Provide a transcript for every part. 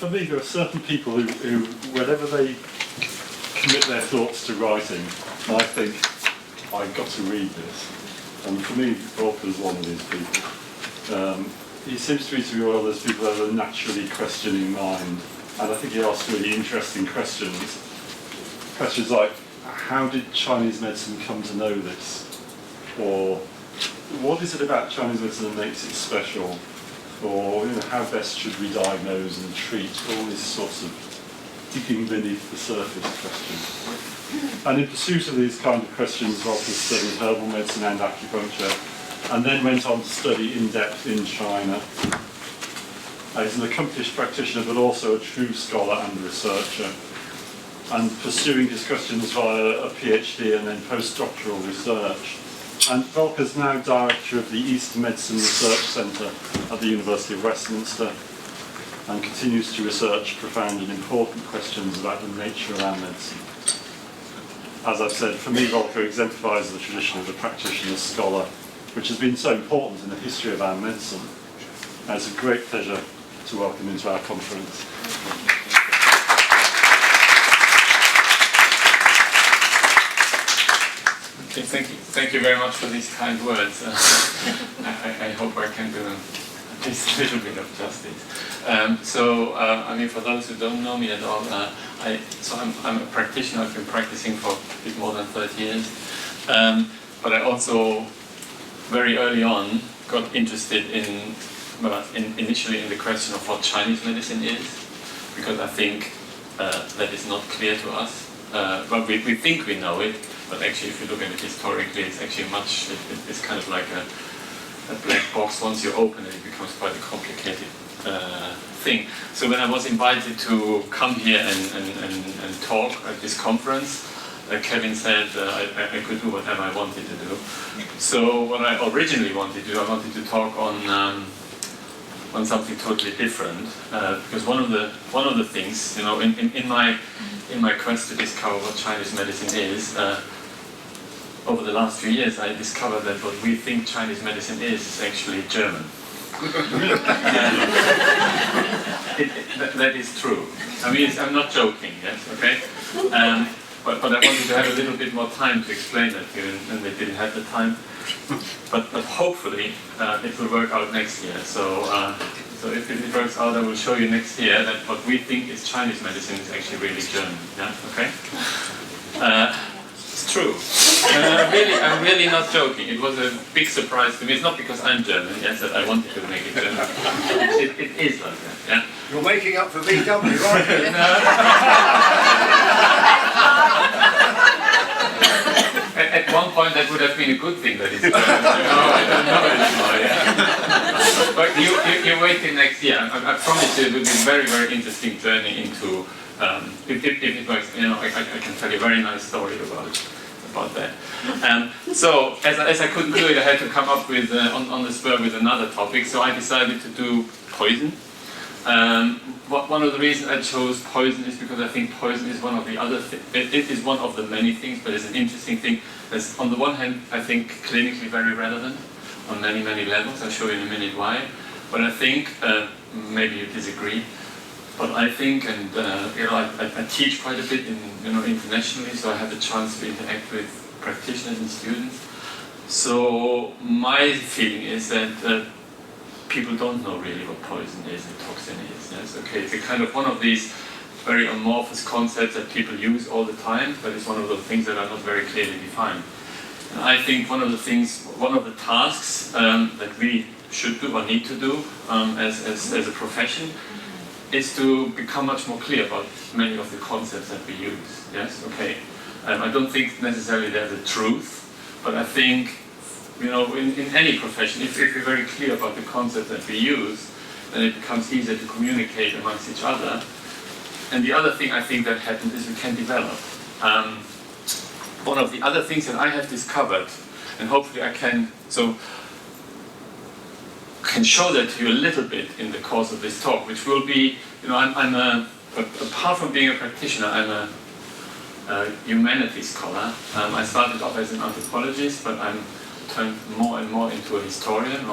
for me, there are certain people who whenever they commit their thoughts to writing, I think, I've got to read this. And for me, Volker's one of these people. He seems to be one of those people that have a naturally questioning mind. And I think he asks really interesting questions. Questions like, how did Chinese medicine come to know this? Or what is it about Chinese medicine that makes it special? Or how best should we diagnose and treat? All these sorts of digging beneath the surface questions. And in pursuit of these kind of questions, Volker studied herbal medicine and acupuncture, and then went on to study in depth in China. He's an accomplished practitioner, but also a true scholar and researcher, and pursuing his questions via a PhD and then postdoctoral research. And Volker's now director of the East Medicine Research Centre at the University of Westminster, and continues to research profound and important questions about the nature of our medicine. As I've said, for me, Volker exemplifies the tradition of the practitioner scholar, which has been so important in the history of our medicine. And it's a great pleasure to welcome him to our conference. Okay, thank you very much for these kind words. I hope I can do at least a little bit of justice. I mean, for those who don't know me at all, I'm a practitioner. I've been practicing for a bit more than 30 years. But I also, very early on, got interested initially in the question of what Chinese medicine is, because I think that is not clear to us. But we think we know it, but actually if you look at it historically, it's actually it's kind of like a black box. Once you open it, it becomes quite a complicated thing. So when I was invited to come here and talk at this conference, Kevin said I could do whatever I wanted to do. So what I originally wanted to do, I wanted to talk on something totally different, because one of the things, in my quest to discover what Chinese medicine is, over the last few years I discovered that what we think Chinese medicine is actually German. That is true. I mean, I'm not joking, yes, okay? But I wanted to have a little bit more time to explain that to you, and they didn't have the time. But hopefully it will work out next year. So if it works out, I will show you next year that what we think is Chinese medicine is actually really German. Yeah, okay? It's true. I'm really not joking. It was a big surprise to me. It's not because I'm German, yes, that I wanted to make it German. It is like that, yeah. You're making up for VW, aren't you? At one point that would have been a good thing that it's German. I don't know anymore, yeah. But you wait till next year. I promise you it will be a very, very interesting journey into, if it works, I can tell you a very nice story about that. So, as I couldn't do it, I had to come up with, on the spur with another topic, so I decided to do poison. One of the reasons I chose poison is because I think poison is one of the other it is one of the many things, but it's an interesting thing. That's, on the one hand, I think clinically very relevant on many, many levels. I'll show you in a minute why. But I think, maybe you disagree, but I think, and I teach quite a bit internationally, so I have a chance to interact with practitioners and students. So my feeling is that people don't know really what poison is and toxin is. Yes, okay, it's a kind of one of these very amorphous concepts that people use all the time, but it's one of those things that are not very clearly defined. And I think one of the tasks that we should do or need to do as a profession is to become much more clear about many of the concepts that we use. Yes, okay. I don't think necessarily they're the truth, but I think, in any profession, if we're very clear about the concepts that we use, then it becomes easier to communicate amongst each other. And the other thing I think that happens is we can develop. One of the other things that I have discovered, and hopefully I can show that to you a little bit in the course of this talk, which will be, apart from being a practitioner, I'm a humanities scholar. I started off as an anthropologist, but I'm turned more and more into a historian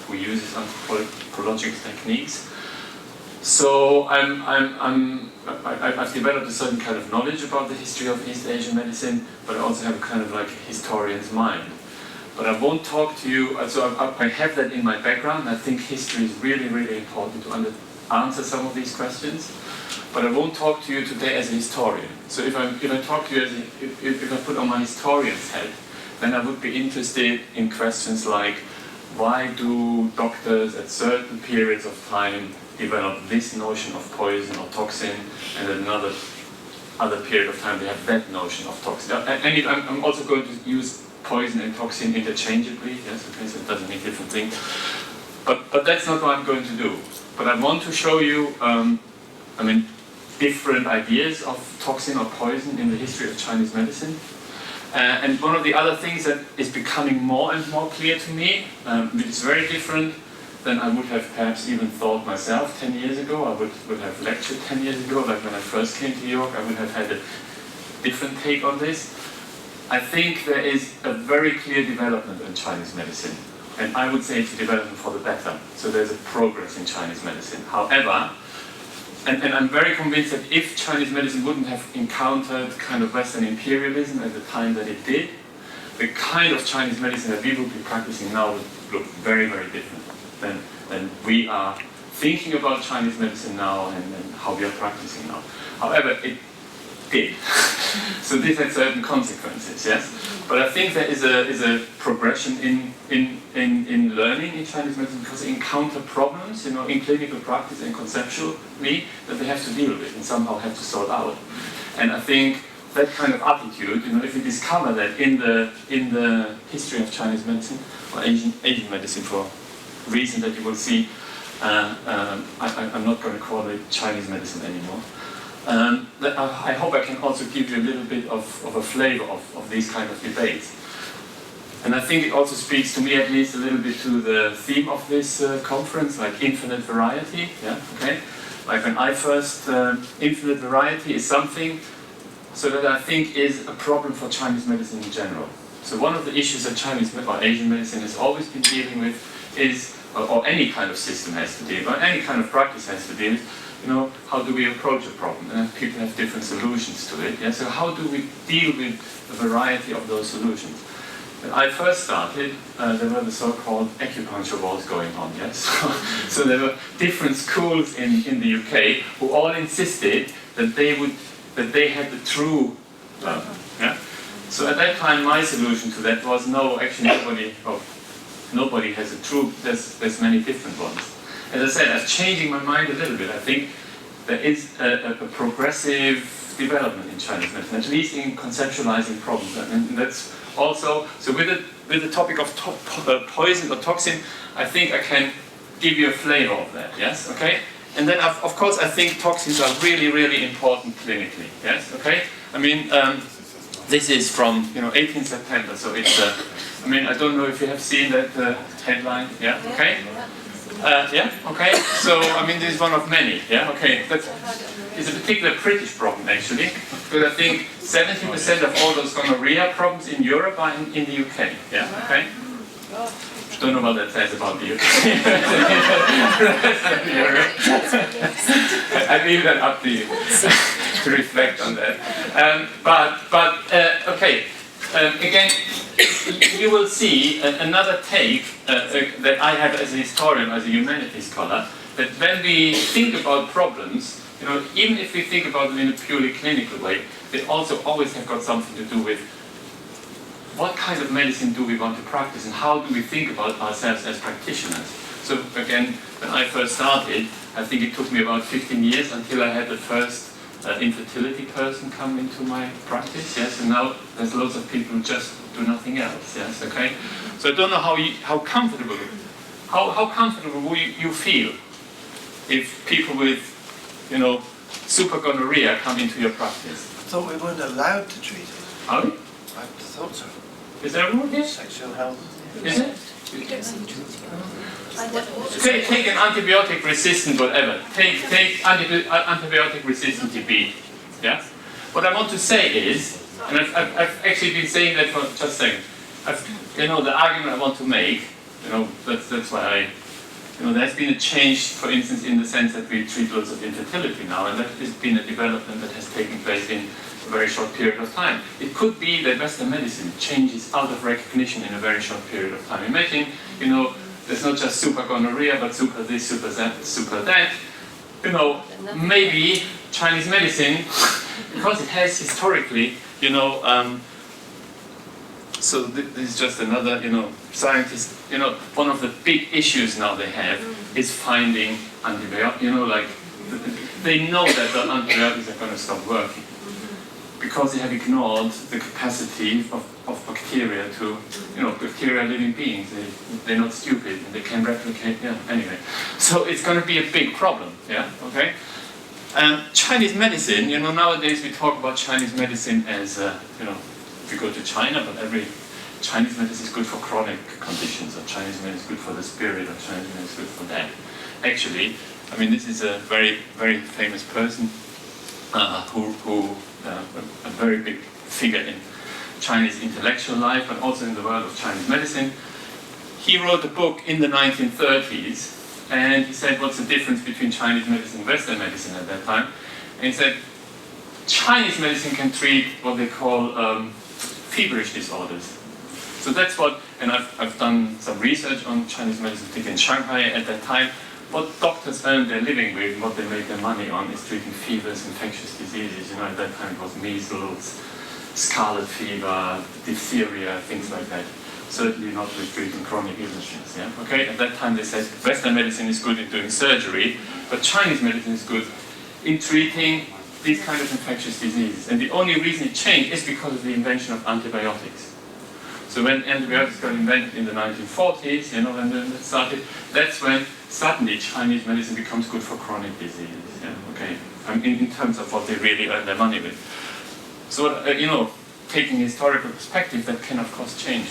who uses anthropological techniques. So I've developed a certain kind of knowledge about the history of East Asian medicine, but I also have a kind of like historian's mind. But I won't talk to you, so I have that in my background. I think history is really, really important to answer some of these questions. But I won't talk to you today as a historian. So if I talk to you as if I put on my historian's hat, then I would be interested in questions like, why do doctors at certain periods of time develop this notion of poison or toxin, and at another period of time they have that notion of toxin. And I'm also going to use poison and toxin interchangeably, yes, okay, so it doesn't mean different things. But that's not what I'm going to do. But I want to show you, different ideas of toxin or poison in the history of Chinese medicine. And one of the other things that is becoming more and more clear to me, which is very different than I would have perhaps even thought myself 10 years ago. I would have lectured 10 years ago, like when I first came to New York, I would have had a different take on this. I think there is a very clear development in Chinese medicine. And I would say it's a development for the better. So there's a progress in Chinese medicine. However, and I'm very convinced that if Chinese medicine wouldn't have encountered kind of Western imperialism at the time that it did, the kind of Chinese medicine that we would be practicing now would look very, very different than we are thinking about Chinese medicine now and how we are practicing now. However, it did. So this had certain consequences, yes? But I think there is a progression in learning in Chinese medicine because they encounter problems, in clinical practice and conceptually that they have to deal with and somehow have to sort out. And I think that kind of attitude, if we discover that in the history of Chinese medicine or Asian medicine for reason that you will see, I'm not going to call it Chinese medicine anymore. I hope I can also give you a little bit of a flavor of these kind of debates. And I think it also speaks to me at least a little bit to the theme of this conference, like infinite variety. Yeah, okay. Like when I first, infinite variety is something so that I think is a problem for Chinese medicine in general. So one of the issues that Chinese or Asian medicine has always been dealing with is, or any kind of system has to deal with, or any kind of practice has to deal with, how do we approach a problem? And people have different solutions to it. Yeah? So how do we deal with a variety of those solutions? When I first started, there were the so-called acupuncture wars going on, yes? So there were different schools in the UK who all insisted that they had the true yeah? So at that time my solution to that was no, actually nobody has a true, there's many different ones. As I said, I'm changing my mind a little bit. I think there is a progressive development in Chinese medicine, at least in conceptualizing problems. And that's also, so with the topic of poison or toxin, I think I can give you a flavor of that, yes, okay? And then of course I think toxins are really, really important clinically, yes, okay? I mean, this is from 18 September, so it's, I don't know if you have seen that headline, yeah, okay? Yeah, okay, so this is one of many, yeah, okay. It's a particular British problem actually, because I think 70% of all those gonorrhea problems in Europe are in the UK, yeah, okay? Don't know what that says about the UK. I leave that up to you to reflect on that. Okay, again, you will see another take that I have as a historian, as a humanities scholar, that when we think about problems, even if we think about them in a purely clinical way, they also always have got something to do with what kind of medicine do we want to practice and how do we think about ourselves as practitioners. So again, when I first started, I think it took me about 15 years until I had the first infertility person come into my practice, yes, and now there's lots of people who just do nothing else, yes, okay? So I don't know how comfortable will you feel if people with, super gonorrhea come into your practice? I thought we weren't allowed to treat it. Are we? I thought so. Is there a rule here? Sexual health. Is it? Take an antibiotic resistant whatever. Take antibiotic resistant TB. Yeah? What I want to say is, and I've actually been saying that for just a second. The argument I want to make, that's why there's been a change, for instance, in the sense that we treat lots of infertility now, and that has been a development that has taken place in a very short period of time. It could be that Western medicine changes out of recognition in a very short period of time. Imagine, there's not just super gonorrhea, but super this, super that, super that. Maybe Chinese medicine, because it has historically, so this is just another, scientist, one of the big issues now they have is finding antibiotics, they know that the antibiotics are going to stop working because they have ignored the capacity of bacteria to, bacteria are living beings, they're not stupid and they can replicate, anyway. So it's going to be a big problem, okay? Chinese medicine, nowadays we talk about Chinese medicine as, if you go to China, but every Chinese medicine is good for chronic conditions, or Chinese medicine is good for the spirit, or Chinese medicine is good for that. Actually, this is a very, very famous person who a very big figure in Chinese intellectual life, but also in the world of Chinese medicine. He wrote a book in the 1930s, and he said, what's the difference between Chinese medicine and Western medicine at that time? And he said, Chinese medicine can treat what they call feverish disorders. So that's what, and I've done some research on Chinese medicine, particularly in Shanghai at that time. What doctors earn their living with, what they make their money on, is treating fevers, infectious diseases. At that time it was measles, scarlet fever, diphtheria, things like that. Certainly not with treating chronic illnesses. Okay? At that time they said Western medicine is good in doing surgery, but Chinese medicine is good in treating these kind of infectious diseases. And the only reason it changed is because of the invention of antibiotics. So when antibiotics got invented in the 1940s, when it started, that's when suddenly Chinese medicine becomes good for chronic diseases. Okay, in terms of what they really earn their money with. So taking a historical perspective, that can of course change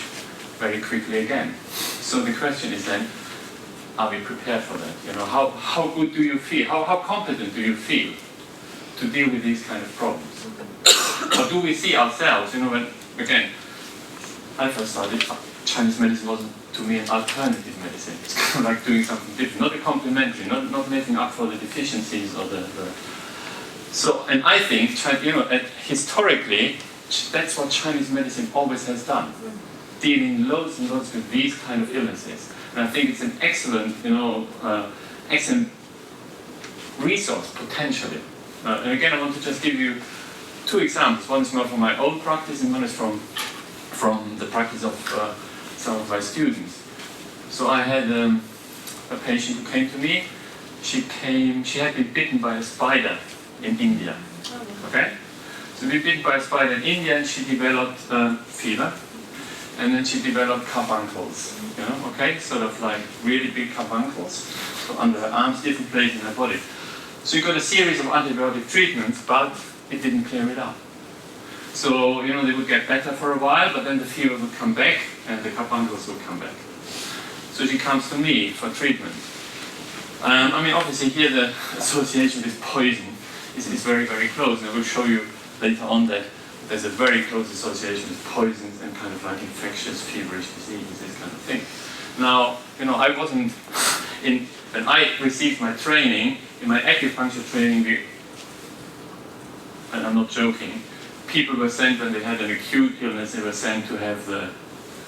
very quickly again. So the question is then, are we prepared for that? How good do you feel? How competent do you feel to deal with these kind of problems? Or do we see ourselves? When again, I first started, Chinese medicine wasn't, to me, an alternative medicine. It's kind of like doing something different, not a complementary, not making up for the deficiencies or So, and I think, historically, that's what Chinese medicine always has done, dealing loads and loads with these kind of illnesses. And I think it's an excellent, excellent resource, potentially. And again, I want to just give you two examples. One is more from my own practice, and one is from the practice of some of my students. So I had a patient who came to me. She had been bitten by a spider in India. Okay? So we bitten by a spider in India, and she developed fever. And then she developed carbuncles. Okay? Sort of like really big carbuncles. So under her arms, different places in her body. So you got a series of antibiotic treatments, but it didn't clear it up. So, they would get better for a while, but then the fever would come back and the carbuncles would come back. So she comes to me for treatment. Obviously here the association with poison is very, very close. And I will show you later on that there's a very close association with poisons and kind of like infectious, feverish diseases, this kind of thing. Now, I wasn't, when I received my training, in my acupuncture training, and I'm not joking, people were sent when they had an acute illness, they were sent to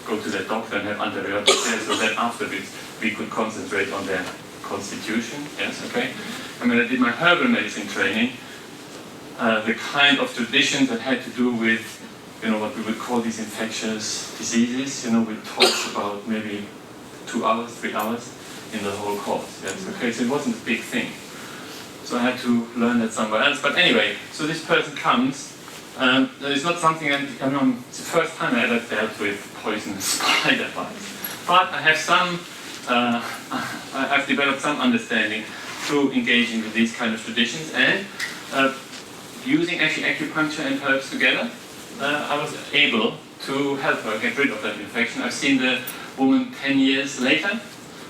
go to their doctor and have antibiotics there, so that afterwards we could concentrate on their constitution. Yes, okay? I did my herbal medicine training, the kind of traditions that had to do with, what we would call these infectious diseases, we talked about maybe 2 hours, 3 hours in the whole course. Yes, okay? So it wasn't a big thing. So I had to learn that somewhere else. But anyway, so this person comes. It's not something it's the first time I ever dealt with poisonous spider bites. But I have I've developed some understanding through engaging with these kind of traditions, and using actually acupuncture and herbs together, I was able to help her get rid of that infection. I've seen the woman 10 years later,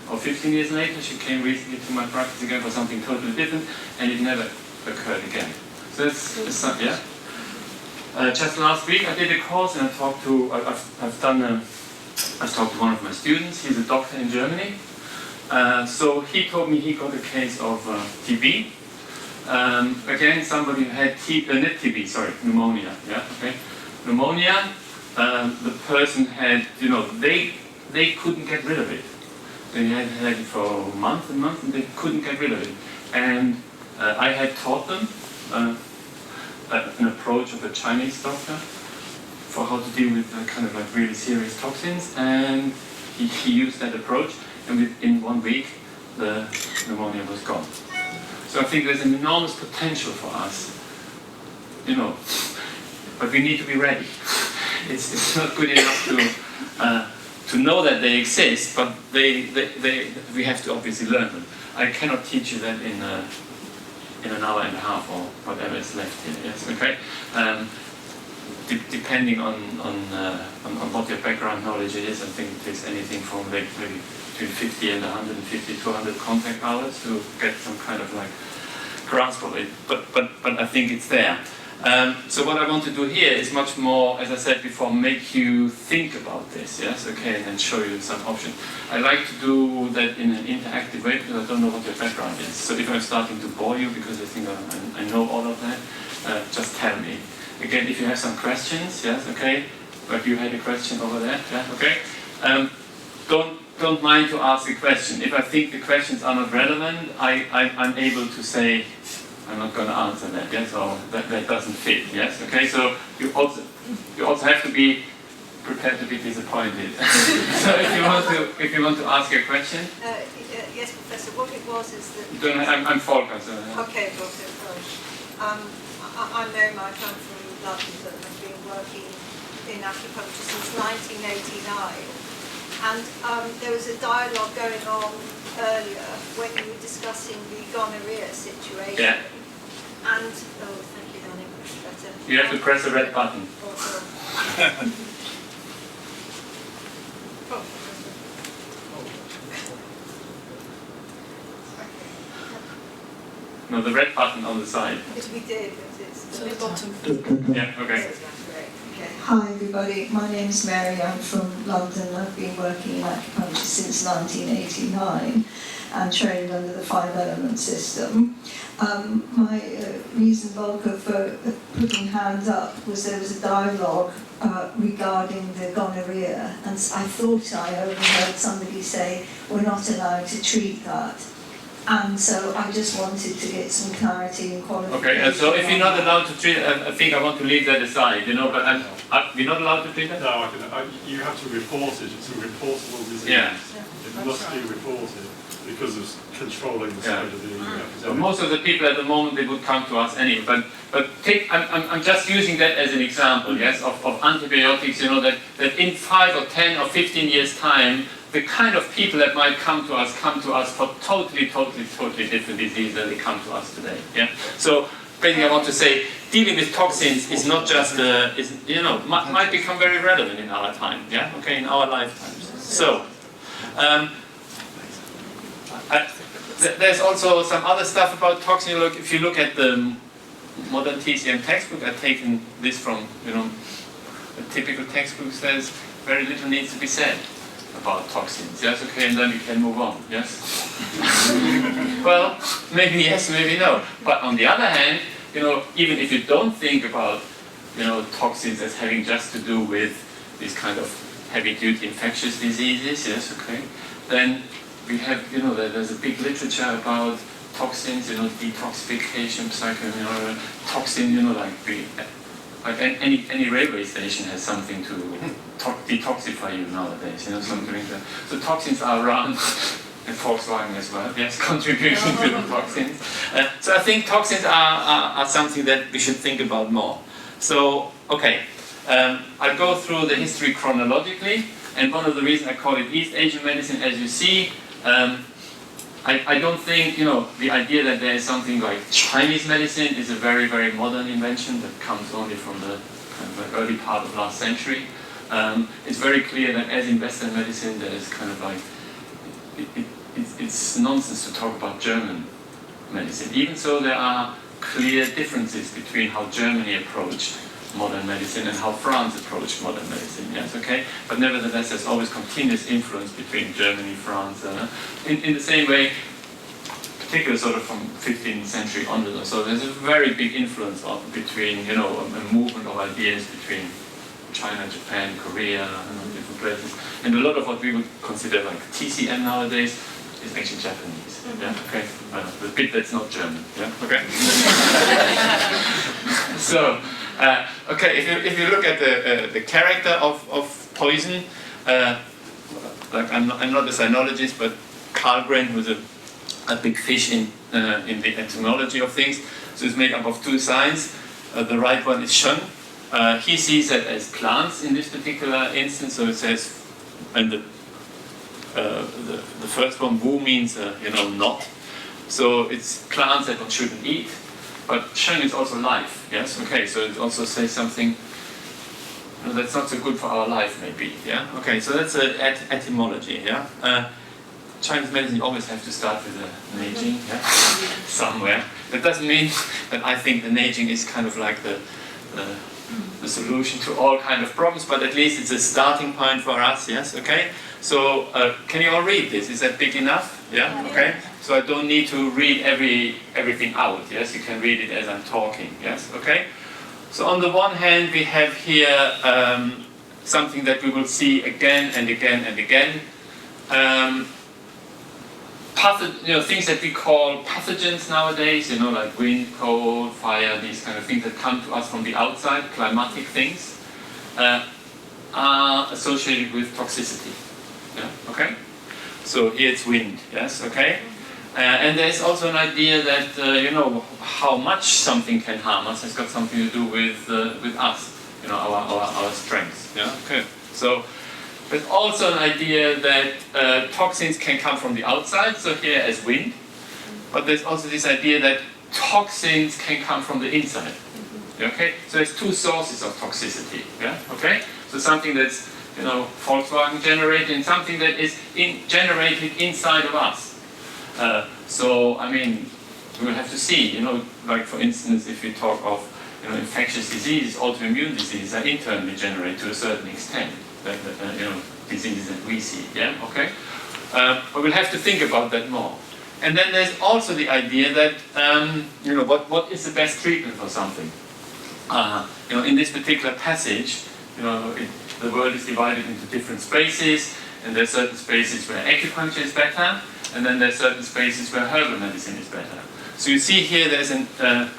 or 15 years later. She came recently to my practice again for something totally different, and it never occurred again. So that's yeah. Just last week I did a course, and I've talked to one of my students. He's a doctor in Germany. So he told me he got a case of TB. Again, somebody who had not TB, sorry, pneumonia. Yeah, okay, pneumonia. The person had, they couldn't get rid of it. They had it for months and months, and they couldn't get rid of it. And I had taught them an approach of a Chinese doctor for how to deal with kind of like really serious toxins, and he used that approach, and within 1 week the pneumonia was gone. So I think there's an enormous potential for us, but we need to be ready. It's not good enough to know that they exist, but we have to obviously learn them. I cannot teach you that in an hour and a half or whatever is left here. Yes, okay. Depending on what your background knowledge is, I think it takes anything from maybe between 50 and 150, 200 contact hours to get some kind of like grasp of it. But I think it's there. So what I want to do here is much more, as I said before, make you think about this, yes, okay, and then show you some options. I like to do that in an interactive way because I don't know what your background is. So if I'm starting to bore you because I think I know all of that, just tell me. Again, if you have some questions, yes, okay, like you had a question over there, yeah, okay, don't mind to ask a question. If I think the questions are not relevant, I'm able to say, I'm not going to answer that, yes, or that doesn't fit, yes, okay, so you also have to be prepared to be disappointed. So if you want to ask a question? Yes, Professor, what it was is that... I'm Volker, so... Okay, Volker, sorry. I'm Mary Mike, I'm from London, and I've been working in acupuncture since 1989. And there was a dialogue going on earlier when you were discussing the gonorrhea situation. Yeah. And, oh, thank you, darling, much better. You have to press the red button. No, the red button on the side. Yes, we did, but it's the bottom. Yeah, okay. Hi everybody, my name is Mary, I'm from London. I've been working in acupuncture since 1989 and trained under the 5 element system. My reason, Volker, for putting hands up was there was a dialogue regarding the gonorrhea, and I thought I overheard somebody say we're not allowed to treat that. And so I just wanted to get some clarity and qualification. Okay, and so if you're not allowed to treat, I think I want to leave that aside, but you're not allowed to treat that? No, you have to report it. It's a reportable disease. Yeah. It must be reported because of controlling the spread of the epidemic. So most of the people at the moment, they would come to us anyway, but I'm just using that as an example, yes, of antibiotics, that in 5 or 10 or 15 years' time, the kind of people that might come to us for totally different diseases than they come to us today. Yeah. So basically, I want to say dealing with toxins is not just might become very relevant in our time. Yeah. Okay, in our lifetimes. So there's also some other stuff about toxins. Look, if you look at the modern TCM textbook, I've taken this from a typical textbook says very little needs to be said about toxins, yes, okay, and then we can move on, yes? Well, maybe yes, maybe no. But on the other hand, even if you don't think about, toxins as having just to do with these kind of heavy-duty infectious diseases, yes, okay, then we have, there's a big literature about toxins, detoxification, toxin, like any railway station has something to detoxify you nowadays, something like that. So toxins are around, and Volkswagen as well, yes, contributing to the toxins. So I think toxins are something that we should think about more. So, okay, I'll go through the history chronologically, and one of the reasons I call it East Asian medicine, as you see, I don't think, the idea that there is something like Chinese medicine is a very, very modern invention that comes only from the kind of early part of last century. It's very clear that as in Western medicine, there is kind of like, it's nonsense to talk about German medicine. Even so, there are clear differences between how Germany approached modern medicine and how France approached modern medicine, yes, okay? But nevertheless, there's always continuous influence between Germany, France, in the same way, particularly sort of from 15th century onwards. So there's a very big influence between, you know, a movement of ideas between China, Japan, Korea, different places. And a lot of what we would consider like TCM nowadays is actually Japanese. Yeah, okay. The bit that's not German. Yeah, okay. So, okay, if you look at the character of poison, like I'm not a sinologist, but Karlgren, who's a big fish in the etymology of things, so it's made up of two signs. The right one is Shun. He sees it as plants in this particular instance, so it says, and the first one, Wu, means you know, not. So it's plants that one shouldn't eat, but Shun is also life. Yes, okay. So it also says something, you know, that's not so good for our life, maybe. Yeah, okay. So that's etymology. Yeah. Chinese medicine, you always have to start with the Neijing, yeah? Somewhere. That doesn't mean that I think the Neijing is kind of like the solution to all kind of problems, but at least it's a starting point for us, yes, okay? So, can you all read this? Is that big enough? Yeah, okay? So I don't need to read everything out, yes? You can read it as I'm talking, yes, okay? So on the one hand, we have here something that we will see again and again and again. You know, things that we call pathogens nowadays, you know, like wind, cold, fire, these kind of things that come to us from the outside, climatic things, are associated with toxicity. Yeah, okay? So here it's wind, yes, okay? And there's also an idea that, you know, how much something can harm us has got something to do with us, you know, our strengths. Yeah, okay. So there's also an idea that toxins can come from the outside, so here as wind, but there's also this idea that toxins can come from the inside. Okay, so there's two sources of toxicity. Yeah, okay. So something that's, you know, Volkswagen generated, and something that is generated inside of us. So I mean, we will have to see. You know, like for instance, if we talk of, you know, infectious diseases, autoimmune diseases are internally generated to a certain extent. You know, diseases that we see. Yeah, okay. But we'll have to think about that more. And then there's also the idea that, you know, what is the best treatment for something? You know, in this particular passage, you know, the world is divided into different spaces, and there's certain spaces where acupuncture is better, and then there's certain spaces where herbal medicine is better. So you see here there's a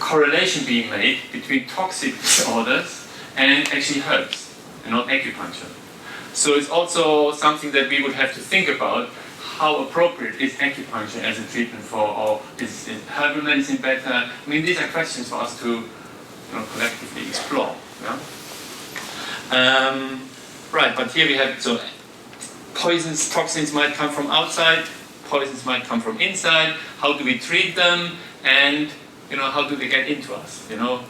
correlation being made between toxic disorders and actually herbs, and not acupuncture. So it's also something that we would have to think about. How appropriate is acupuncture as a treatment for, or is herbal medicine better? I mean, these are questions for us to, you know, collectively explore. Yeah? Right, but here we have, so poisons, toxins might come from outside, poisons might come from inside. How do we treat them? And, you know, how do they get into us? You know.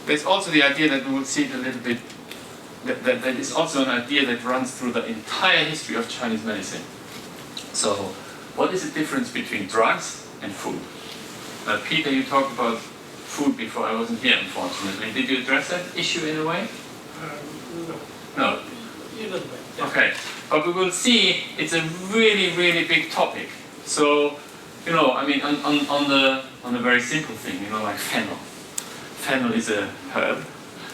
There's also the idea that we will see it a little bit, that is also an idea that runs through the entire history of Chinese medicine. So, what is the difference between drugs and food? Peter, you talked about food before. I wasn't here, unfortunately. Did you address that issue in a way? No. Okay, but we will see it's a really, really big topic. So, you know, I mean, on the very simple thing, you know, like fennel. Fennel is a herb,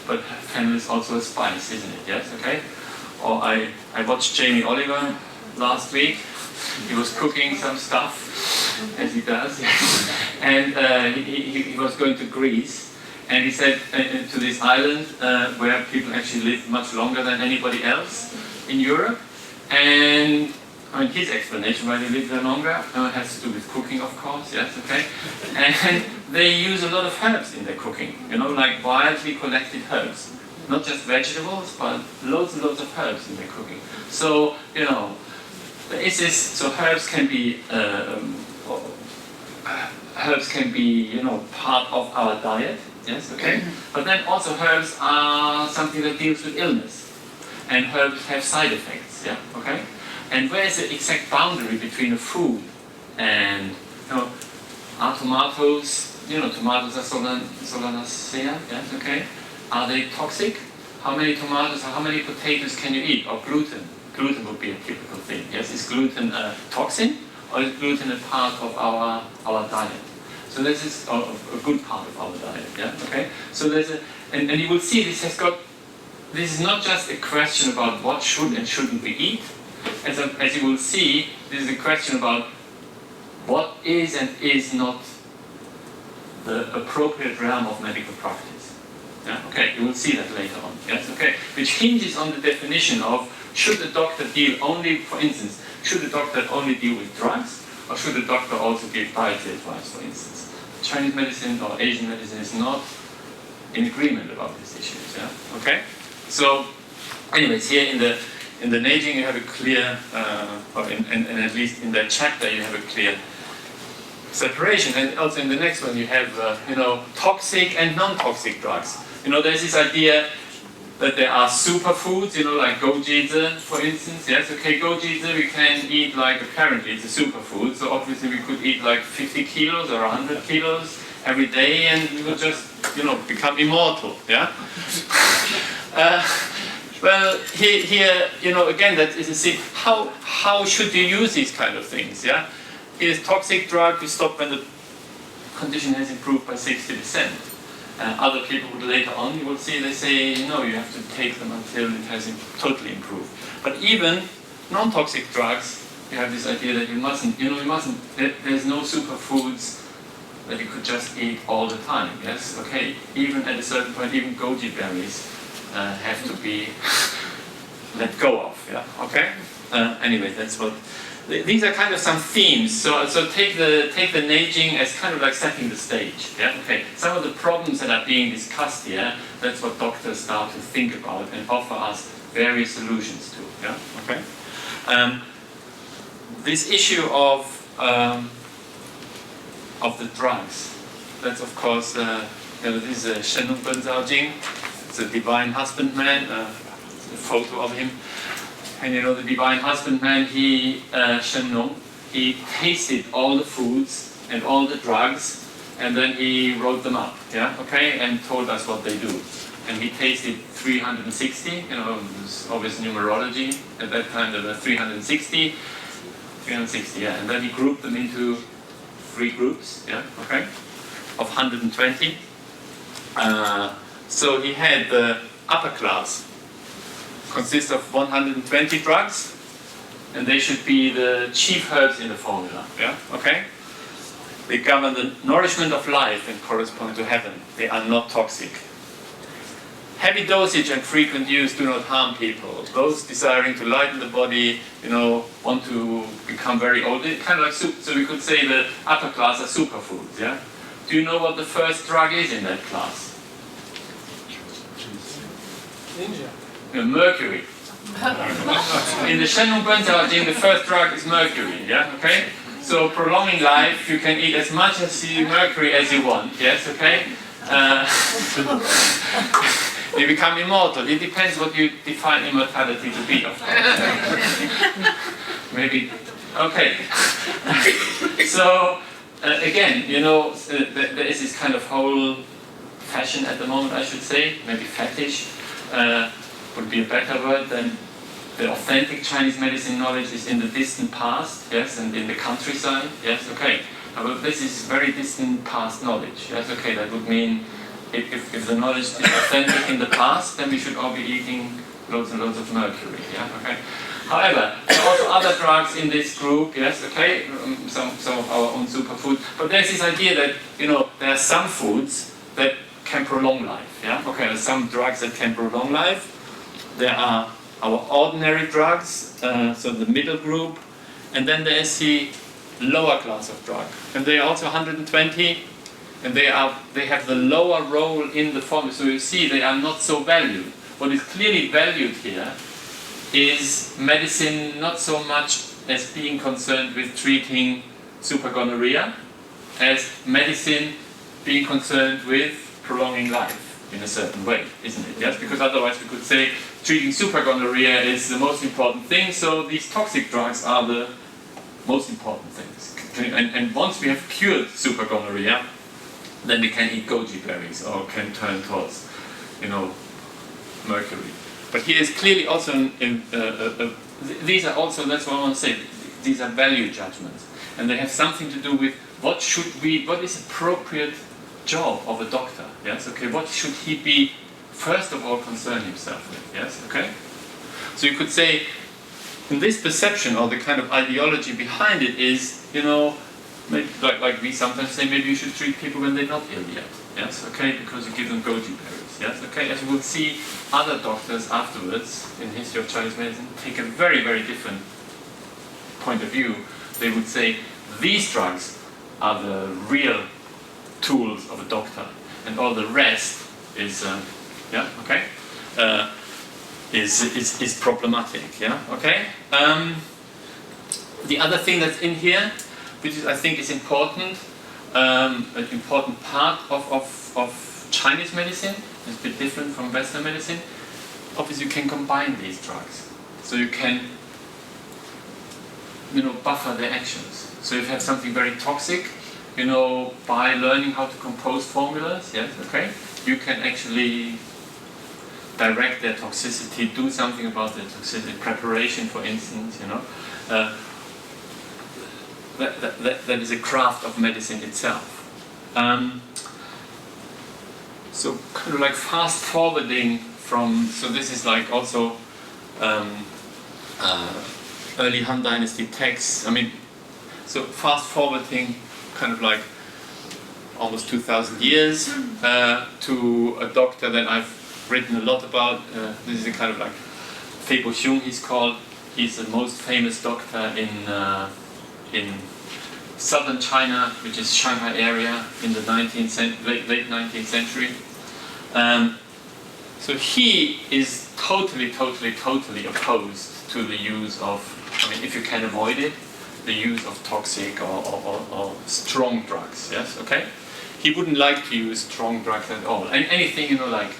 but fennel is also a spice, isn't it? Yes, okay? Or I watched Jamie Oliver last week. He was cooking some stuff, as he does, and he was going to Greece, and he said to this island where people actually live much longer than anybody else in Europe, and I mean, his explanation why they live there longer has to do with cooking, of course, yes, okay? And they use a lot of herbs in their cooking, you know, like wildly collected herbs. Not just vegetables, but loads and loads of herbs in their cooking. So, you know, there is this, so herbs can be, you know, part of our diet, yes, okay? But then also herbs are something that deals with illness. And herbs have side effects, yeah, okay? And where is the exact boundary between a food and Are tomatoes, tomatoes are solanacea, yes, okay? Are they toxic? How many tomatoes or how many potatoes can you eat? Or gluten? Gluten would be a typical thing, yes? Is gluten a toxin or is gluten a part of our diet? So this is a good part of our diet, yeah, okay? So there's and you will see this is not just a question about what should and shouldn't we eat. As you will see, this is a question about what is and is not the appropriate realm of medical practice. Yeah? Okay, you will see that later on. Yes, okay, which hinges on the definition of should the doctor deal only, for instance, should the doctor only deal with drugs, or should the doctor also give dietary advice, for instance? Chinese medicine or Asian medicine is not in agreement about these issues. Yeah, okay. So, anyways, here in the Neijing you have a clear, and at least in that chapter you have a clear separation, and also in the next one you have toxic and non-toxic drugs. There's this idea that there are superfoods, like gojizi, for instance. Yes, okay, gojizi we can eat apparently it's a superfood, so obviously we could eat 50 kilos or 100 kilos every day, and we would just become immortal. Yeah. Well, here again that is a thing. How should you use these kind of things? Yeah. Is toxic drug, you stop when the condition has improved by 60%. Other people would later on, you will see, they say, no, you have to take them until it has totally improved. But even non-toxic drugs, you have this idea that you mustn't, there's no superfoods that you could just eat all the time, yes? Okay, even at a certain point, even goji berries have to be let go of, yeah, okay? Anyway, that's what... These are kind of some themes. So take the Neijing as kind of like setting the stage. Yeah. Okay. Some of the problems that are being discussed here, that's what doctors start to think about and offer us various solutions to. Yeah. Okay. This issue of the drugs. That's of course this is Shen Nong Ben Zhao Jing. It's a divine husbandman. A photo of him. And the divine husbandman, Shen Nong, he tasted all the foods and all the drugs, and then he wrote them up, yeah, okay, and told us what they do. And he tasted 360, there's always numerology at that time, there were 360, yeah, and then he grouped them into 3 groups, yeah, okay, of 120. So he had the upper class, consists of 120 drugs, and they should be the chief herbs in the formula. Yeah, okay. They govern the nourishment of life and correspond to heaven. They are not toxic. Heavy dosage and frequent use do not harm people. Those desiring to lighten the body, want to become very old. It's kind of like soup. So we could say the upper class are superfoods. Yeah. Do you know what the first drug is in that class? Ninja. Mercury. In the Shen Nong Ben Zhao Jing, the first drug is mercury. Yeah, okay. So prolonging life, you can eat as much mercury as you want. Yes, okay. You become immortal. It depends what you define immortality to be, of course. Maybe. Okay. So again, there is this kind of whole fashion at the moment, I should say, maybe fetish. Would be a better word than the authentic Chinese medicine knowledge is in the distant past, yes, and in the countryside, yes, okay. But this is very distant past knowledge, yes, okay. That would mean if the knowledge is authentic in the past, then we should all be eating loads and loads of mercury, yeah, okay. However, there are also other drugs in this group, yes, okay, some of our own superfood. But there's this idea that there are some foods that can prolong life. Yeah. Okay. There's some drugs that can prolong life. There are our ordinary drugs, so the middle group, and then there is the lower class of drug, and they are also 120, and they have the lower role in the formula. So you see, they are not so valued. What is clearly valued here is medicine not so much as being concerned with treating supergonorrhea, as medicine being concerned with prolonging life in a certain way, isn't it? Yes, because otherwise we could say treating supergonorrhea is the most important thing, so these toxic drugs are the most important things. Okay? And once we have cured supergonorrhea, then we can eat goji berries or can turn towards, mercury. But here is clearly also, these are also, that's what I want to say, these are value judgments. And they have something to do with what is appropriate job of a doctor, yes, okay, what should he be, first of all, concern himself with, yes, okay? So you could say, in this perception, or the kind of ideology behind it is, maybe, like we sometimes say, maybe you should treat people when they're not ill yet, yes, okay, because you give them goji berries, yes, okay, as you will see, other doctors afterwards, in the history of Chinese medicine, take a very, very different point of view. They would say, these drugs are the real tools of a doctor, and all the rest is, is problematic, yeah, okay? The other thing that's in here, which I think is important, an important part of Chinese medicine, is a bit different from Western medicine. Obviously, you can combine these drugs, so you can, buffer their actions. So if you have something very toxic, by learning how to compose formulas, yes, okay, you can actually direct their toxicity, do something about their toxicity, preparation, for instance, that is a craft of medicine itself. So kind of like fast forwarding from, so this is like also early Han Dynasty texts. I mean, so fast forwarding kind of like almost 2,000 years to a doctor that I've written a lot about. This is a kind of like Fei Boxiong, he's called. He's the most famous doctor in southern China, which is Shanghai area, in the late 19th century. So he is totally opposed to the use of, I mean, if you can avoid it, the use of toxic or strong drugs, yes, okay? He wouldn't like to use strong drugs at all. And anything, like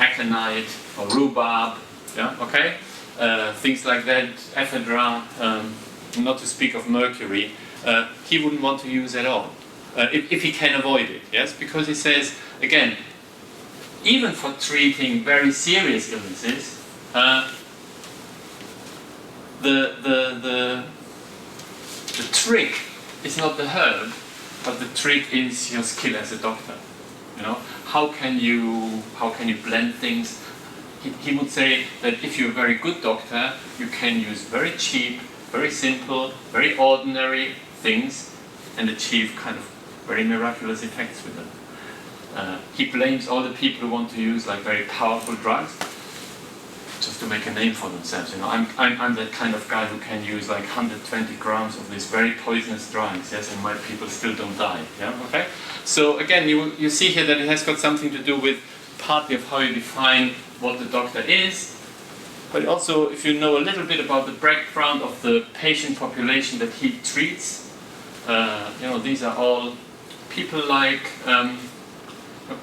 aconite or rhubarb, yeah, okay? Things like that, ephedra, not to speak of mercury, he wouldn't want to use at all, if he can avoid it, yes? Because he says, again, even for treating very serious illnesses, the trick is not the herb, but the trick is your skill as a doctor. How can you blend things? He would say that if you're a very good doctor, you can use very cheap, very simple, very ordinary things and achieve kind of very miraculous effects with them. He blames all the people who want to use like very powerful drugs just to make a name for themselves. I'm that kind of guy who can use like 120 grams of these very poisonous drugs, yes, and my people still don't die. Yeah, okay. So again, you see here that it has got something to do with partly of how you define what the doctor is, but also if you know a little bit about the background of the patient population that he treats. These are all people like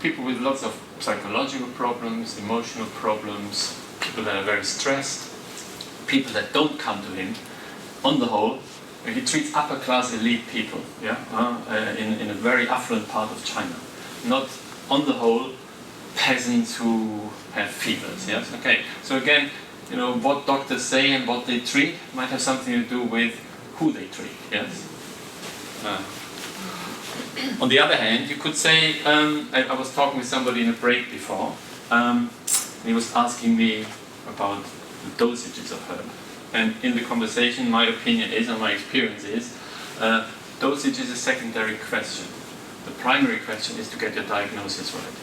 people with lots of psychological problems, emotional problems, people that are very stressed, people that don't come to him. On the whole, he treats upper class elite people, yeah, in a very affluent part of China. Not, on the whole, peasants who have fevers. Yes, okay. So again, what doctors say and what they treat might have something to do with who they treat. Yes. On the other hand, you could say, I was talking with somebody in a break before, and he was asking me about the dosages of herb. And in the conversation, my opinion is, and my experience is, dosage is a secondary question. The primary question is to get your diagnosis right.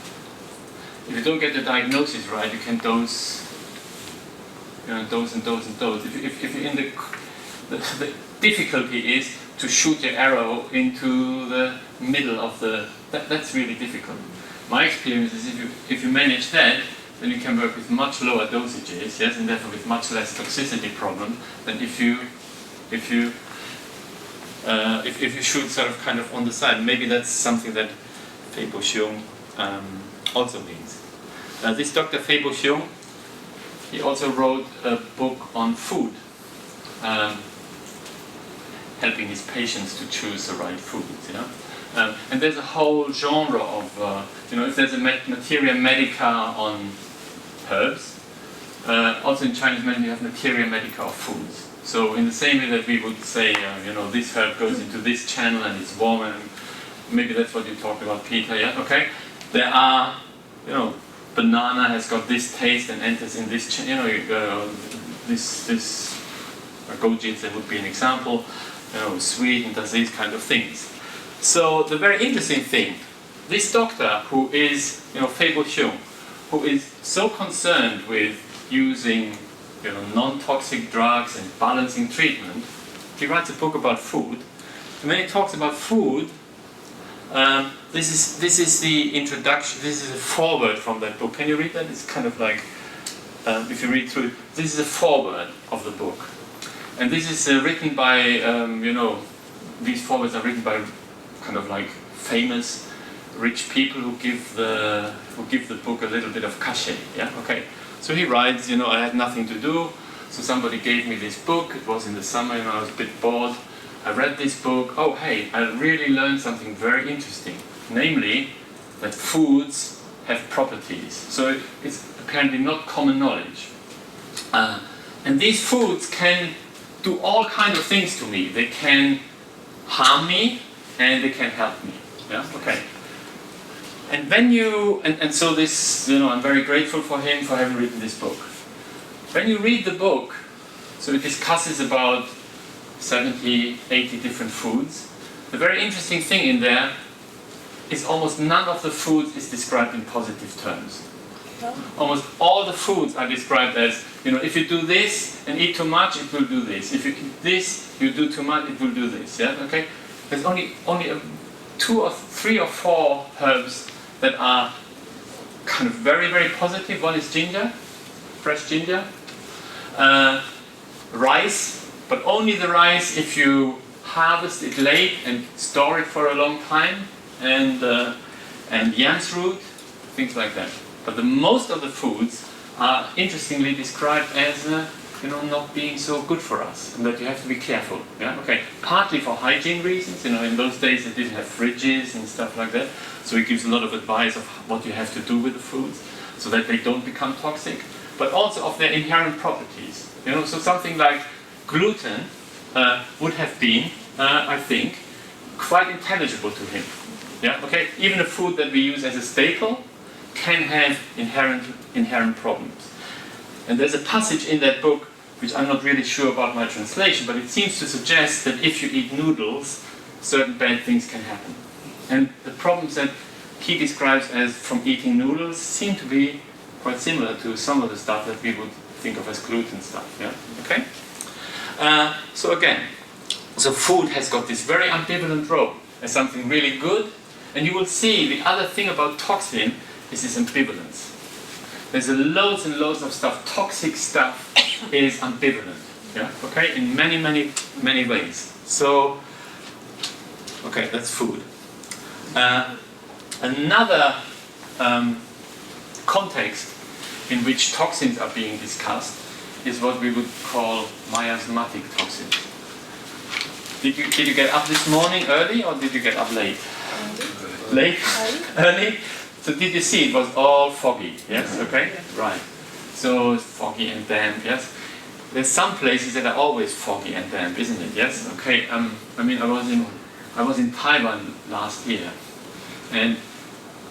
If you don't get the diagnosis right, you can dose, dose and dose and dose. If you're in the difficulty is to shoot your arrow into the middle of that's really difficult. My experience is if you manage that, then you can work with much lower dosages, yes, and therefore with much less toxicity problem than if you shoot sort of kind of on the side. Maybe that's something that Fei Boxiong also means. This Dr. Fei Boxiong, he also wrote a book on food. helping his patients to choose the right foods. And there's a whole genre of, if there's a materia medica on herbs, also in Chinese medicine you have materia medica of foods. So in the same way that we would say, this herb goes into this channel and it's warm, and maybe that's what you talked about, Peter, yeah? Okay? There are, banana has got this taste and enters in this, this goji, that would be an example, sweet and does these kind of things. So the very interesting thing, this doctor who is, Fei Bo-xiong, who is so concerned with using, non-toxic drugs and balancing treatment, he writes a book about food. And when he talks about food, this is the introduction, this is a foreword from that book. Can you read that? It's kind of like, if you read through it, this is a foreword of the book. And this is written by, these forewords are written by kind of like famous rich people who give the book a little bit of cachet. Yeah, okay. So he writes, I had nothing to do, so somebody gave me this book. It was in the summer, I was a bit bored. I read this book. Oh, hey, I really learned something very interesting, namely that foods have properties. So it's apparently not common knowledge. And these foods can do all kinds of things to me. They can harm me and they can help me. Yeah, okay. And when you, and so this, I'm very grateful for him for having written this book. When you read the book, so it discusses about 70, 80 different foods. The very interesting thing in there is almost none of the foods is described in positive terms. Almost all the foods are described as, if you do this and eat too much, it will do this. If you eat this, you do too much, it will do this. Yeah, okay. There's only 2 or 3 or 4 herbs that are kind of very, very positive. One is ginger, fresh ginger, rice, but only the rice if you harvest it late and store it for a long time, and yam's root, things like that. But the most of the foods are interestingly described as not being so good for us, and that you have to be careful. Yeah, okay. Partly for hygiene reasons. In those days they didn't have fridges and stuff like that, so he gives a lot of advice of what you have to do with the foods so that they don't become toxic, but also of their inherent properties. So something like gluten would have been, I think, quite intelligible to him. Yeah, okay. Even a food that we use as a staple can have inherent problems. And there's a passage in that book which I'm not really sure about my translation, but it seems to suggest that if you eat noodles, certain bad things can happen. And the problems that he describes as from eating noodles seem to be quite similar to some of the stuff that we would think of as gluten stuff. Yeah, okay. So again, food has got this very ambivalent role as something really good, and you will see the other thing about toxin is this ambivalence. There's loads and loads of stuff. Toxic stuff is ambivalent. Yeah. Okay. In many, many, many ways. So, okay, that's food. Another context in which toxins are being discussed is what we would call miasmatic toxins. Did you get up this morning early, or did you get up late? Late? Early? So did you see it was all foggy? Yes? Okay? Right. So it's foggy and damp, yes? There's some places that are always foggy and damp, isn't it? Yes? Okay. I was in Taiwan last year, and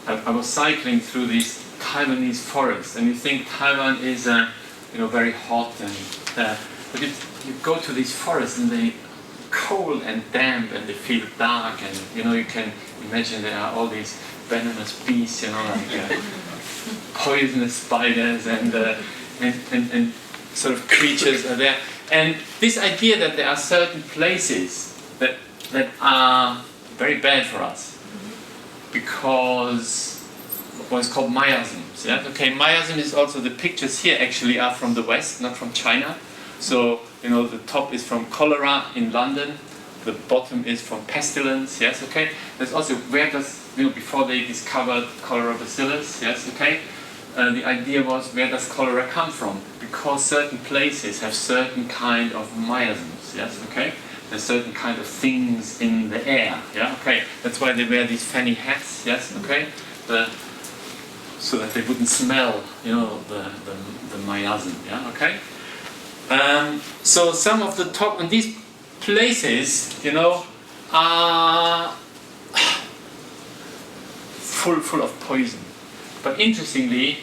I was cycling through these Taiwanese forests, and you think Taiwan is very hot, and but you go to these forests and they cold and damp, and they feel dark, and you can imagine there are all these venomous beasts, like poisonous spiders and sort of creatures are there. And this idea that there are certain places that are very bad for us because what's called miasms. Yeah? Okay, miasm is also, the pictures here actually are from the West, not from China. So, the top is from cholera in London, the bottom is from pestilence, yes, okay? There's also, where does, before they discovered cholera bacillus, yes, okay? The idea was, where does cholera come from? Because certain places have certain kind of miasms, yes, okay? there's certain kind of things in the air. Yeah, okay. That's why they wear these fanny hats. Yes, okay. So that they wouldn't smell, you know, the miasm. Yeah, okay. So some of the top and these places, you know, are full of poison. But interestingly,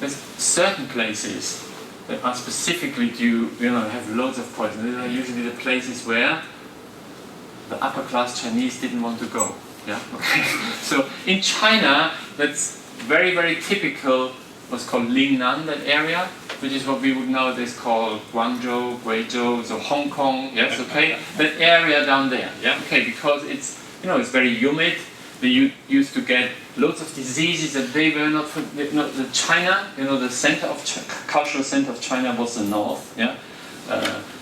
there's certain places that are specifically have loads of poison. These are usually the places where the upper class Chinese didn't want to go. Yeah. Okay. So in China, that's very, very typical. What's called Lingnan, that area, which is what we would nowadays call Guangzhou, Guizhou, so Hong Kong. Yes. Okay. That area down there. Yeah. Okay. Because it's it's very humid. They used to get loads of diseases that they were not from. The China, the center of cultural center of China was the north. Yeah.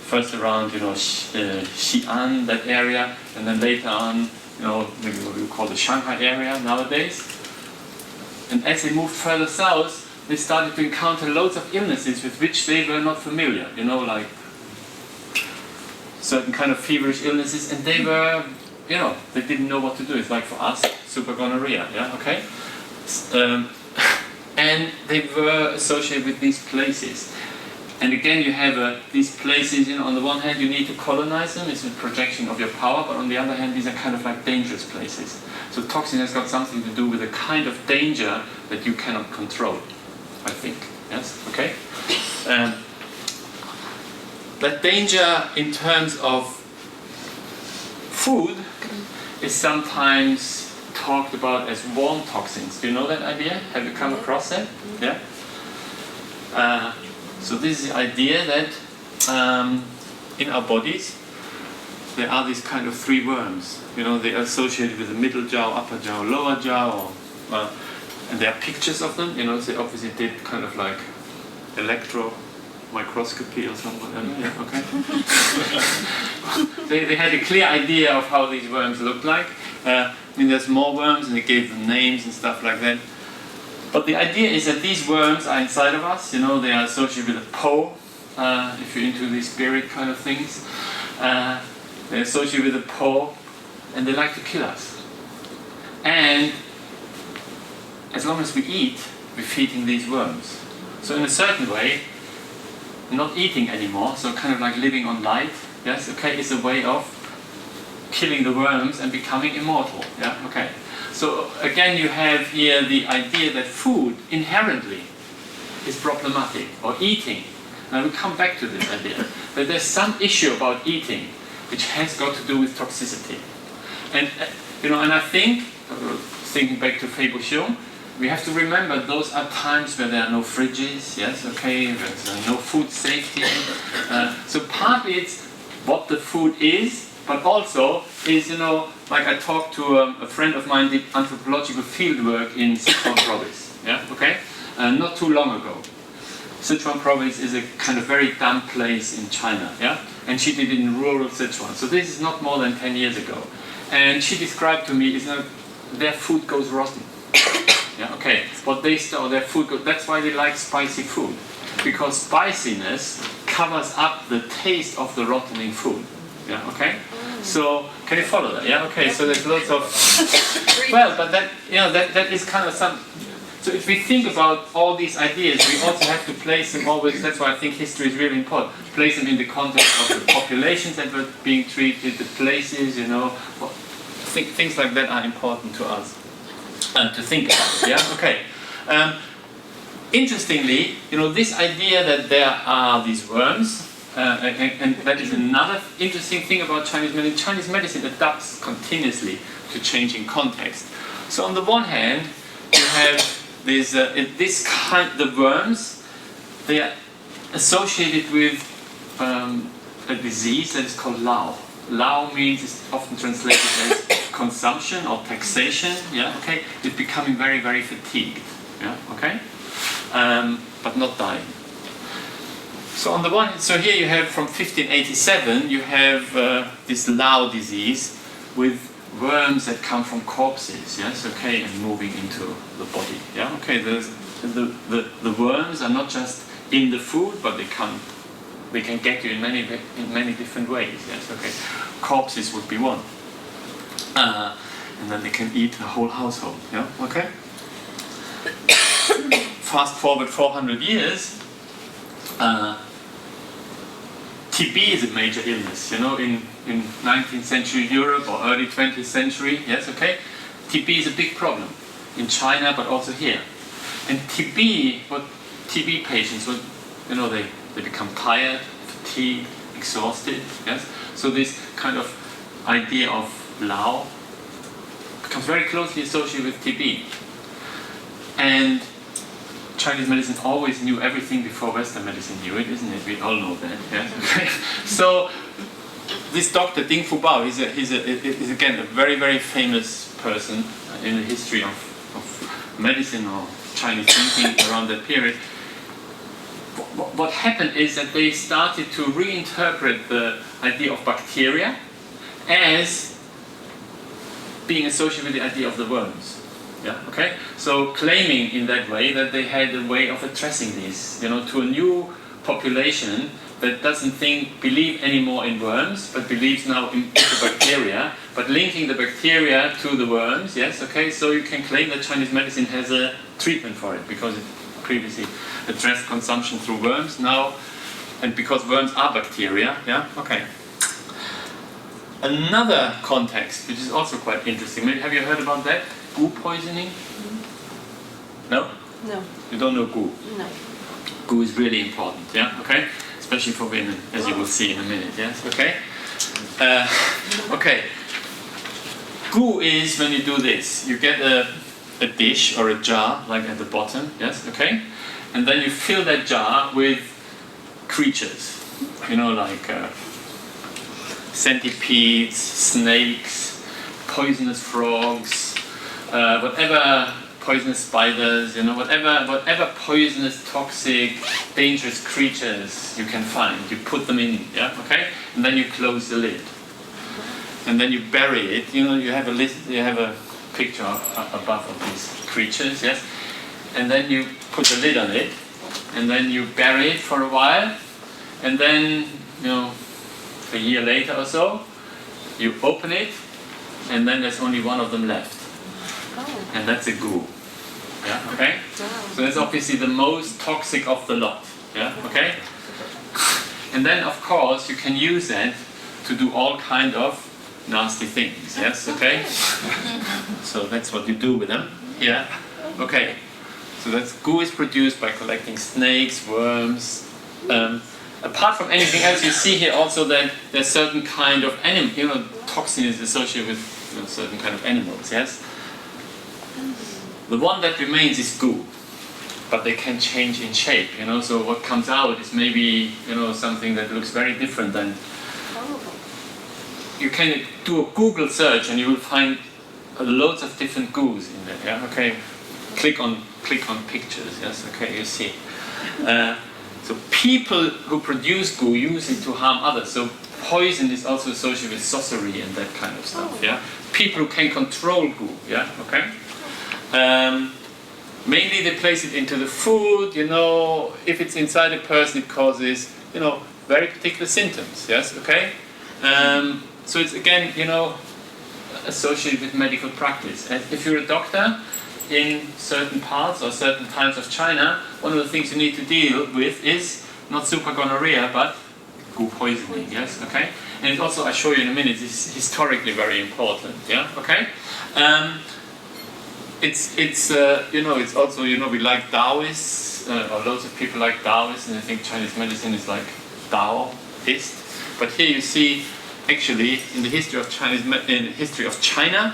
First around Xi'an, that area, and then later on, maybe what we would call the Shanghai area nowadays. And as they moved further south, they started to encounter loads of illnesses with which they were not familiar. Like certain kind of feverish illnesses, and they were. They didn't know what to do. It's like for us, super gonorrhea, yeah, okay? And they were associated with these places. And again, you have these places, on the one hand, you need to colonize them, it's a projection of your power, but on the other hand, these are kind of like dangerous places. So toxin has got something to do with the kind of danger that you cannot control, I think, yes, okay? That danger in terms of food is sometimes talked about as warm toxins. Do you know that idea? Have you come across that? Yeah? So this is the idea that in our bodies there are these kind of three worms. They are associated with the middle jaw, upper jaw, lower jaw, and there are pictures of them. They obviously did kind of like electro microscopy or something. Yeah, okay. they had a clear idea of how these worms looked like. There's more worms, and they gave them names and stuff like that. But the idea is that these worms are inside of us. They are associated with a Po. If you're into these spirit kind of things, they're associated with a Po, and they like to kill us. And as long as we eat, we're feeding these worms. So in a certain way, not eating anymore, so kind of like living on light, yes, okay, is a way of killing the worms and becoming immortal, yeah, okay. So again, you have here the idea that food inherently is problematic, or eating. And I will come back to this idea, that there's some issue about eating which has got to do with toxicity. And, and I think, thinking back to Fei Buxiong, we have to remember those are times where there are no fridges, yes, okay, there's no food safety. So partly it's what the food is, but also is, like I talked to a friend of mine did anthropological fieldwork in Sichuan province, yeah, okay, not too long ago. Sichuan province is a kind of very damp place in China, yeah, and she did it in rural Sichuan. So this is not more than 10 years ago. And she described to me, their food goes rotten. Yeah, okay, what they store, their food, that's why they like spicy food. Because spiciness covers up the taste of the rottening food. Yeah, okay? So, can you follow that? Yeah, okay, so there's lots of... Well, but that is kind of some... So if we think about all these ideas, we also have to place them always, that's why I think history is really important, place them in the context of the populations that were being treated, the places, things like that are important to us. To think about, yeah, okay. Interestingly, this idea that there are these worms, and that is another interesting thing about Chinese medicine. Chinese medicine adapts continuously to changing context. So on the one hand, you have the worms. They are associated with a disease that is called Lao. Lao means, it's often translated as consumption or taxation, yeah, okay? It's becoming very, very fatigued, yeah, okay? But not dying. So on the one, so here you have from 1587, you have this Lao disease with worms that come from corpses, yes, okay, and moving into the body, yeah, okay? The worms are not just in the food, but they can get you in many different ways, yes, okay. corpses would be one. And then they can eat a whole household. Yeah, okay? Fast forward 400 years, TB is a major illness, you know, in 19th century Europe or early 20th century, yes, okay? TB is a big problem in China, but also here. And TB, what TB patients, what, you know, they become tired, fatigued, exhausted, yes? So this kind of idea of Lao becomes very closely associated with TB. And Chinese medicine always knew everything before Western medicine knew it, isn't it? We all know that, yes? Okay. So this doctor, Ding Fu Bao, is again a very, very famous person in the history of medicine or Chinese thinking around that period. What happened is that they started to reinterpret the idea of bacteria as being associated with the idea of the worms. Yeah, okay? So claiming in that way that they had a way of addressing this, you know, to a new population that doesn't believe anymore in worms, but believes now in the bacteria, but linking the bacteria to the worms, yes, okay? So you can claim that Chinese medicine has a treatment for it, because it previously addressed consumption through worms, now, and because worms are bacteria, yeah, okay. Another context, which is also quite interesting, maybe have you heard about that? Goo poisoning? No? No. You don't know goo? No. Goo is really important, yeah, okay? Especially for women, as you will see in a minute, yes, okay? Okay. Goo is when you do this. You get a dish or a jar, like at the bottom, yes, okay? And then you fill that jar with creatures, you know, like centipedes, snakes, poisonous frogs, whatever poisonous spiders, you know, whatever poisonous, toxic, dangerous creatures you can find, you put them in, yeah, okay? And then you close the lid. And then you bury it, you know, you have a picture above of these creatures, yes? And then you put the lid on it, and then you bury it for a while, and then, you know, a year later or so, you open it, and then there's only one of them left. Oh. And that's a goo. Yeah, okay? Wow. So that's obviously the most toxic of the lot. Yeah, okay? And then, of course, you can use that to do all kind of nasty things. Yes, okay? So that's what you do with them. Yeah, okay. So that's goo is produced by collecting snakes, worms. Apart from anything else, you see here also that there's certain kind of animal, you know, toxin is associated with, you know, certain kind of animals. Yes. The one that remains is goo, but they can change in shape, you know, so what comes out is maybe, you know, something that looks very different than... You can do a Google search and you will find loads of different goos in there, yeah, okay? Click on pictures, yes, okay, you see. So people who produce goo use it to harm others, so poison is also associated with sorcery and that kind of stuff, yeah? People who can control goo, yeah, okay? Mainly they place it into the food, you know, if it's inside a person it causes, you know, very particular symptoms, yes, okay? So it's again, you know, associated with medical practice. And if you're a doctor in certain parts or certain times of China, one of the things you need to deal with is not super gonorrhea, but goo poisoning, yes, okay? And it also, I'll show you in a minute, is historically very important, yeah, okay? You know, it's also, you know, we like Taoists, or loads of people like Taoists, and I think Chinese medicine is like Taoist. But here you see, actually, in the history of China,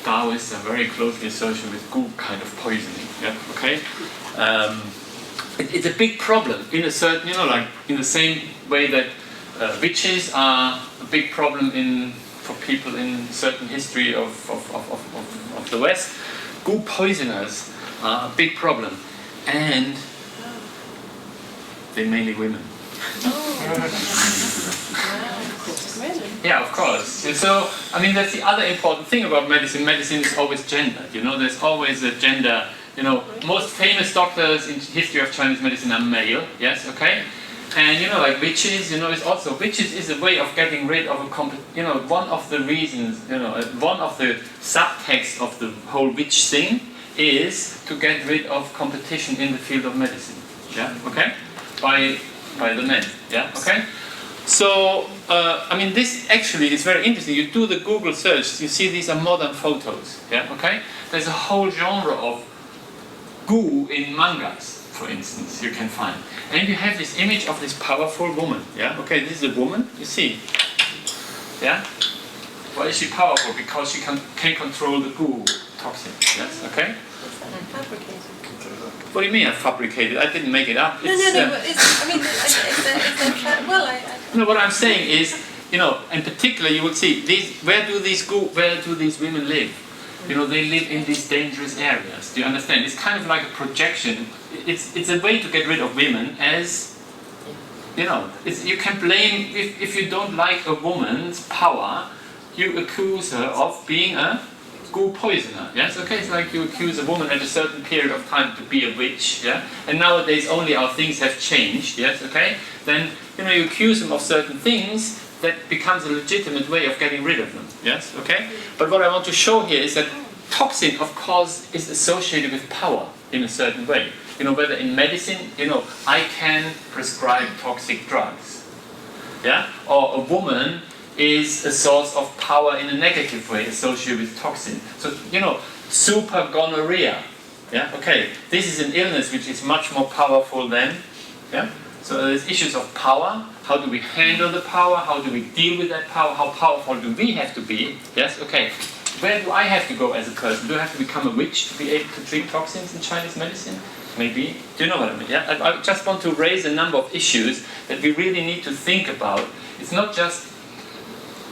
Taoists are very closely associated with goo kind of poisoning. Yeah, okay. It's a big problem in a certain, you know, like in the same way that witches are a big problem for people in certain history of the West. Goo poisoners are a big problem, and they're mainly women. Yeah, of course. So, I mean, that's the other important thing about medicine. Medicine is always gendered, you know, there's always a gender, you know, most famous doctors in history of Chinese medicine are male, yes, okay? And like witches, it's also, witches is a way of getting rid of a one of the reasons, one of the subtexts of the whole witch thing is to get rid of competition in the field of medicine. Yeah, okay? By the men. Yeah, okay? So, this actually is very interesting. You do the Google search, you see these are modern photos. Yeah, okay? There's a whole genre of goo in mangas, for instance, you can find. And you have this image of this powerful woman. Yeah, okay, this is a woman, you see. Yeah? Why is she powerful? Because she can control the goo toxin. Yes, okay? Fabricated. What do you mean I fabricated? I didn't make it up. No, but No, what I'm saying is, in particular, you will see where do these women live? They live in these dangerous areas. Do you understand? It's kind of like a projection. It's a way to get rid of women as, you can blame, if you don't like a woman's power, you accuse her of being a goo poisoner. Yes, okay, it's like you accuse a woman at a certain period of time to be a witch, yeah? And nowadays only our things have changed, yes, okay? Then, you accuse them of certain things, that becomes a legitimate way of getting rid of them, yes, okay? But what I want to show here is that toxin, of course, is associated with power in a certain way. Whether in medicine, I can prescribe toxic drugs, yeah? Or a woman is a source of power in a negative way associated with toxin. So, super gonorrhea, yeah, okay, this is an illness which is much more powerful than, yeah? So there's issues of power. How do we handle the power? How do we deal with that power? How powerful do we have to be? Yes, okay. Where do I have to go as a person? Do I have to become a witch to be able to treat toxins in Chinese medicine? Maybe. Do you know what I mean? Yeah. I just want to raise a number of issues that we really need to think about. It's not just.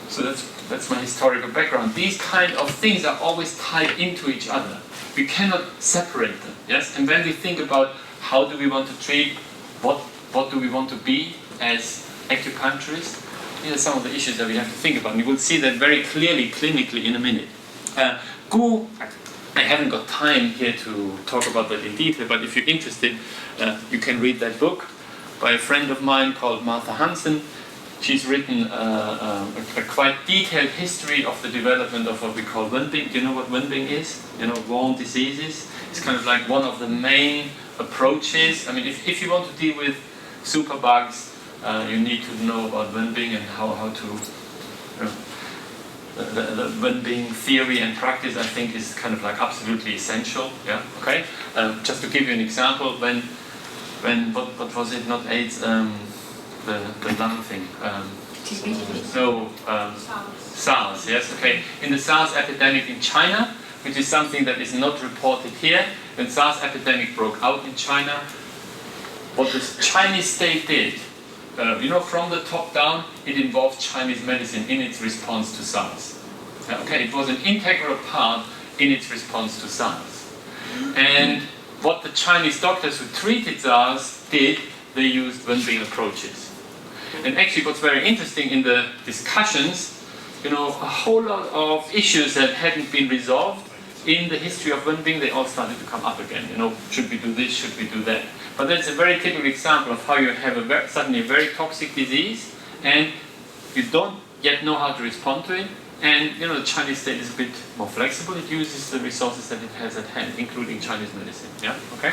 So that's my historical background. These kind of things are always tied into each other. We cannot separate them. Yes. And when we think about how do we want to treat, what do we want to be as acupuncturists? These are some of the issues that we have to think about. And you will see that very clearly, clinically, in a minute. Goo, I haven't got time here to talk about that in detail, but if you're interested, you can read that book by a friend of mine called Martha Hansen. She's written a quite detailed history of the development of what we call Wenbing. Do you know what Wenbing is? Worm diseases. It's kind of like one of the main approaches. If you want to deal with superbugs, you need to know about Wenbing and how to the Wenbing theory and practice. I think is kind of like absolutely essential. Yeah. Okay. Just to give you an example, when what was it? Not AIDS. The lung thing. SARS. Yes. Okay. In the SARS epidemic in China, which is something that is not reported here, when SARS epidemic broke out in China, what the Chinese state did, from the top down, it involved Chinese medicine in its response to SARS. Okay, it was an integral part in its response to SARS. And what the Chinese doctors who treated SARS did, they used Wenbing approaches. And actually what's very interesting in the discussions, a whole lot of issues that hadn't been resolved in the history of Wenbing, they all started to come up again. Should we do this, should we do that? But that's a very typical example of how you have suddenly a very toxic disease and you don't yet know how to respond to it. And the Chinese state is a bit more flexible. It uses the resources that it has at hand, including Chinese medicine. Yeah, okay?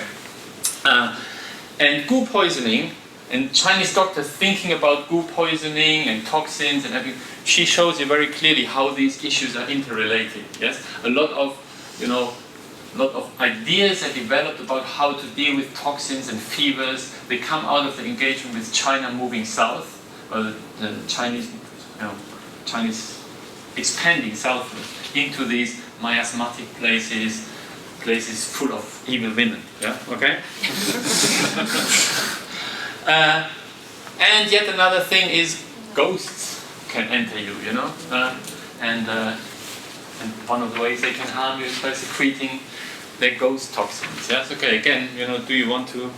And goo poisoning, and Chinese doctors thinking about goo poisoning and toxins and everything, she shows you very clearly how these issues are interrelated. Yes, a lot of ideas are developed about how to deal with toxins and fevers. They come out of the engagement with China moving south, or the Chinese expanding southward into these miasmatic places full of evil women. Yeah, okay. And yet another thing is ghosts can enter you, and one of the ways they can harm you is by secreting their ghost toxins. Yes, okay, again, do you want to...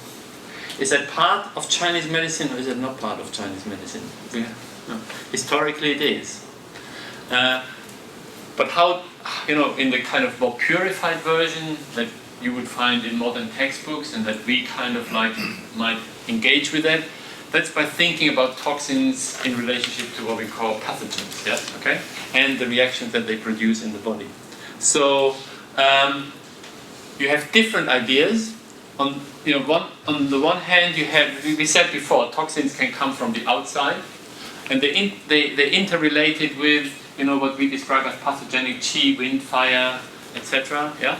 Is that part of Chinese medicine or is it not part of Chinese medicine? Yeah. No. Historically it is. But how, in the kind of more purified version that you would find in modern textbooks and that we kind of like might engage with that, That's by thinking about toxins in relationship to what we call pathogens, yes, okay, and the reactions that they produce in the body. So you have different ideas. On the one hand, you have, we said before, toxins can come from the outside, and they're interrelated with what we describe as pathogenic chi, wind, fire, etc. Yeah.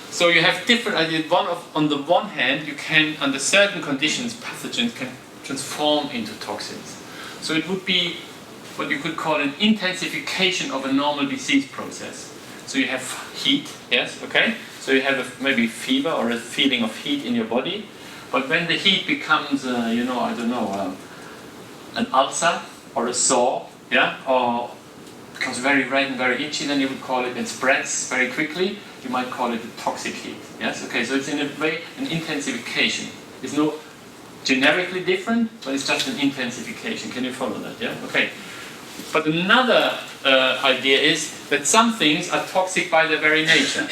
So you have different ideas. On the one hand, you can, under certain conditions, pathogens can transform into toxins. So it would be what you could call an intensification of a normal disease process. So you have heat, yes, okay? So you have maybe fever or a feeling of heat in your body. But when the heat becomes, I don't know, an ulcer or a sore, yeah, or becomes very red and very itchy, then you would call it, and spreads very quickly, you might call it a toxic heat. Yes, okay, so it's in a way an intensification. It's not generically different, but it's just an intensification. Can you follow that? Yeah, okay. But another idea is that some things are toxic by their very nature.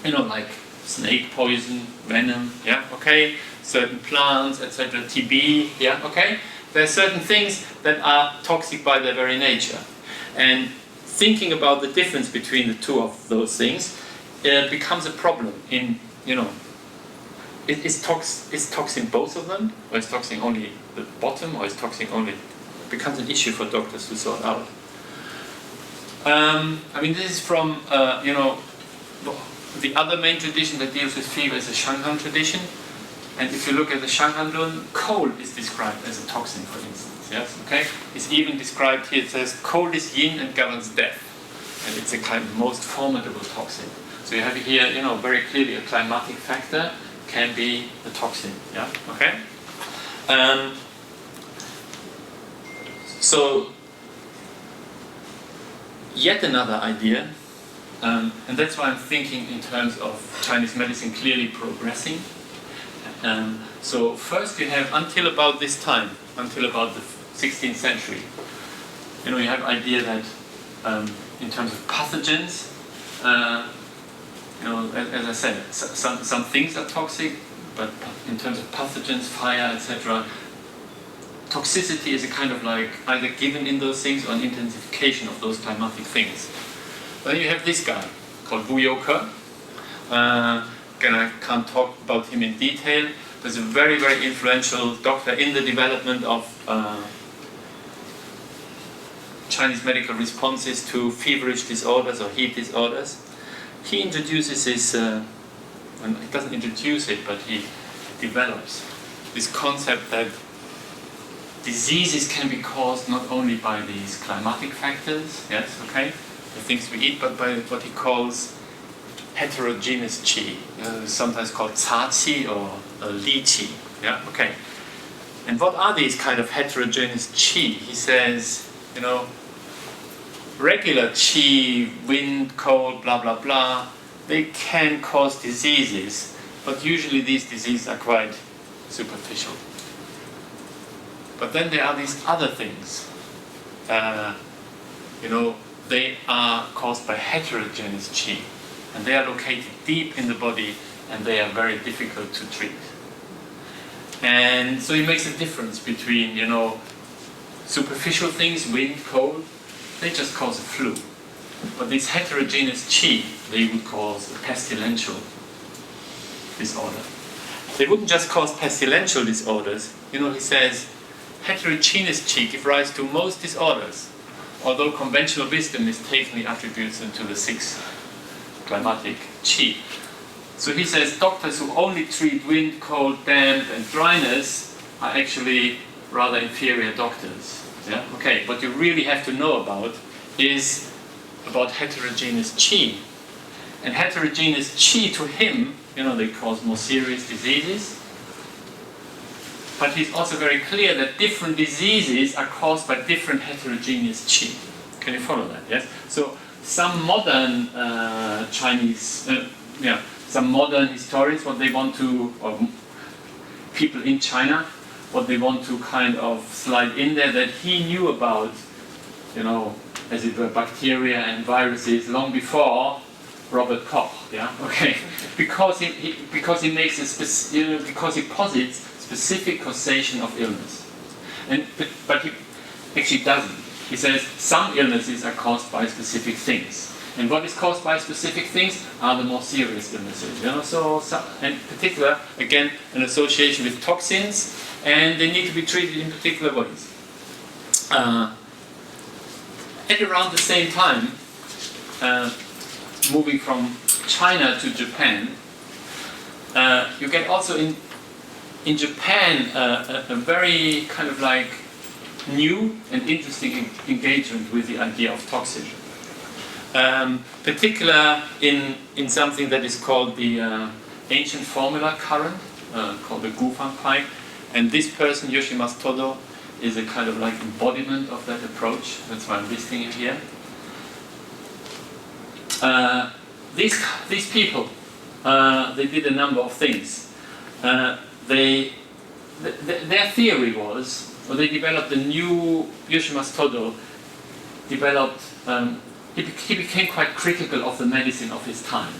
Like snake poison, venom, yeah, okay, certain plants, etc., TB, yeah, okay. There are certain things that are toxic by their very nature. And thinking about the difference between the two of those things becomes a problem in, is toxin both of them? Or is toxin only the bottom? Or is toxin only... It becomes an issue for doctors to sort out. This is from, the other main tradition that deals with fever is the Shanghai tradition. And if you look at the Shanghai, cold is described as a toxin, for instance. Yes, okay? It's even described here, it says, cold is yin and governs death. And it's a kind of most formidable toxin. So you have here, very clearly a climatic factor can be a toxin. Yeah, okay? So, yet another idea, and that's why I'm thinking in terms of Chinese medicine clearly progressing. So first you have, until about this time, until about the 16th century, you have idea that in terms of pathogens, as I said, some things are toxic, but in terms of pathogens, fire, etc., toxicity is a kind of like either given in those things or an intensification of those climatic things. Then you have this guy called Volker. Again, I can't talk about him in detail. There's a very, very influential doctor in the development of Chinese medical responses to feverish disorders or heat disorders. He introduces this, he doesn't introduce it, but he develops this concept that diseases can be caused not only by these climatic factors, yes, okay, the things we eat, but by what he calls heterogeneous qi, sometimes called ca qi or li qi, yeah, okay. And what are these kind of heterogeneous qi? He says, regular qi, wind, cold, blah, blah, blah, they can cause diseases, but usually these diseases are quite superficial. But then there are these other things. They are caused by heterogeneous qi, and they are located deep in the body, and they are very difficult to treat. And so he makes a difference between, superficial things, wind, cold, they just cause a flu. But these heterogeneous qi, they would cause a pestilential disorder. They wouldn't just cause pestilential disorders. He says, heterogeneous qi give rise to most disorders, although conventional wisdom mistakenly attributes them to the 6 climatic qi. So he says doctors who only treat wind, cold, damp and dryness are actually rather inferior doctors. Yeah? Okay, what you really have to know about is about heterogeneous qi. And heterogeneous qi to him, they cause more serious diseases. But he's also very clear that different diseases are caused by different heterogeneous qi. Can you follow that? Yes? So some modern some modern historians, what they want to, or people in China, what they want to kind of slide in there, that he knew about, as it were, bacteria and viruses long before Robert Koch. Yeah, okay, because he makes because he posits specific causation of illness. But he actually doesn't. He says some illnesses are caused by specific things. And what is caused by specific things are the more serious illnesses. You know, so in particular, again, an association with toxins, and they need to be treated in particular ways. At around the same time, moving from China to Japan, you get also in Japan a very kind of like new and interesting engagement with the idea of toxin. Particular in something that is called the ancient formula current, called the Gufang pipe. And this person, Yoshimasu Todo, is a kind of like embodiment of that approach. That's why I'm listing it here. These people, they did a number of things. Their theory was, or they developed a new, Yoshimasu Todo developed, he became quite critical of the medicine of his time.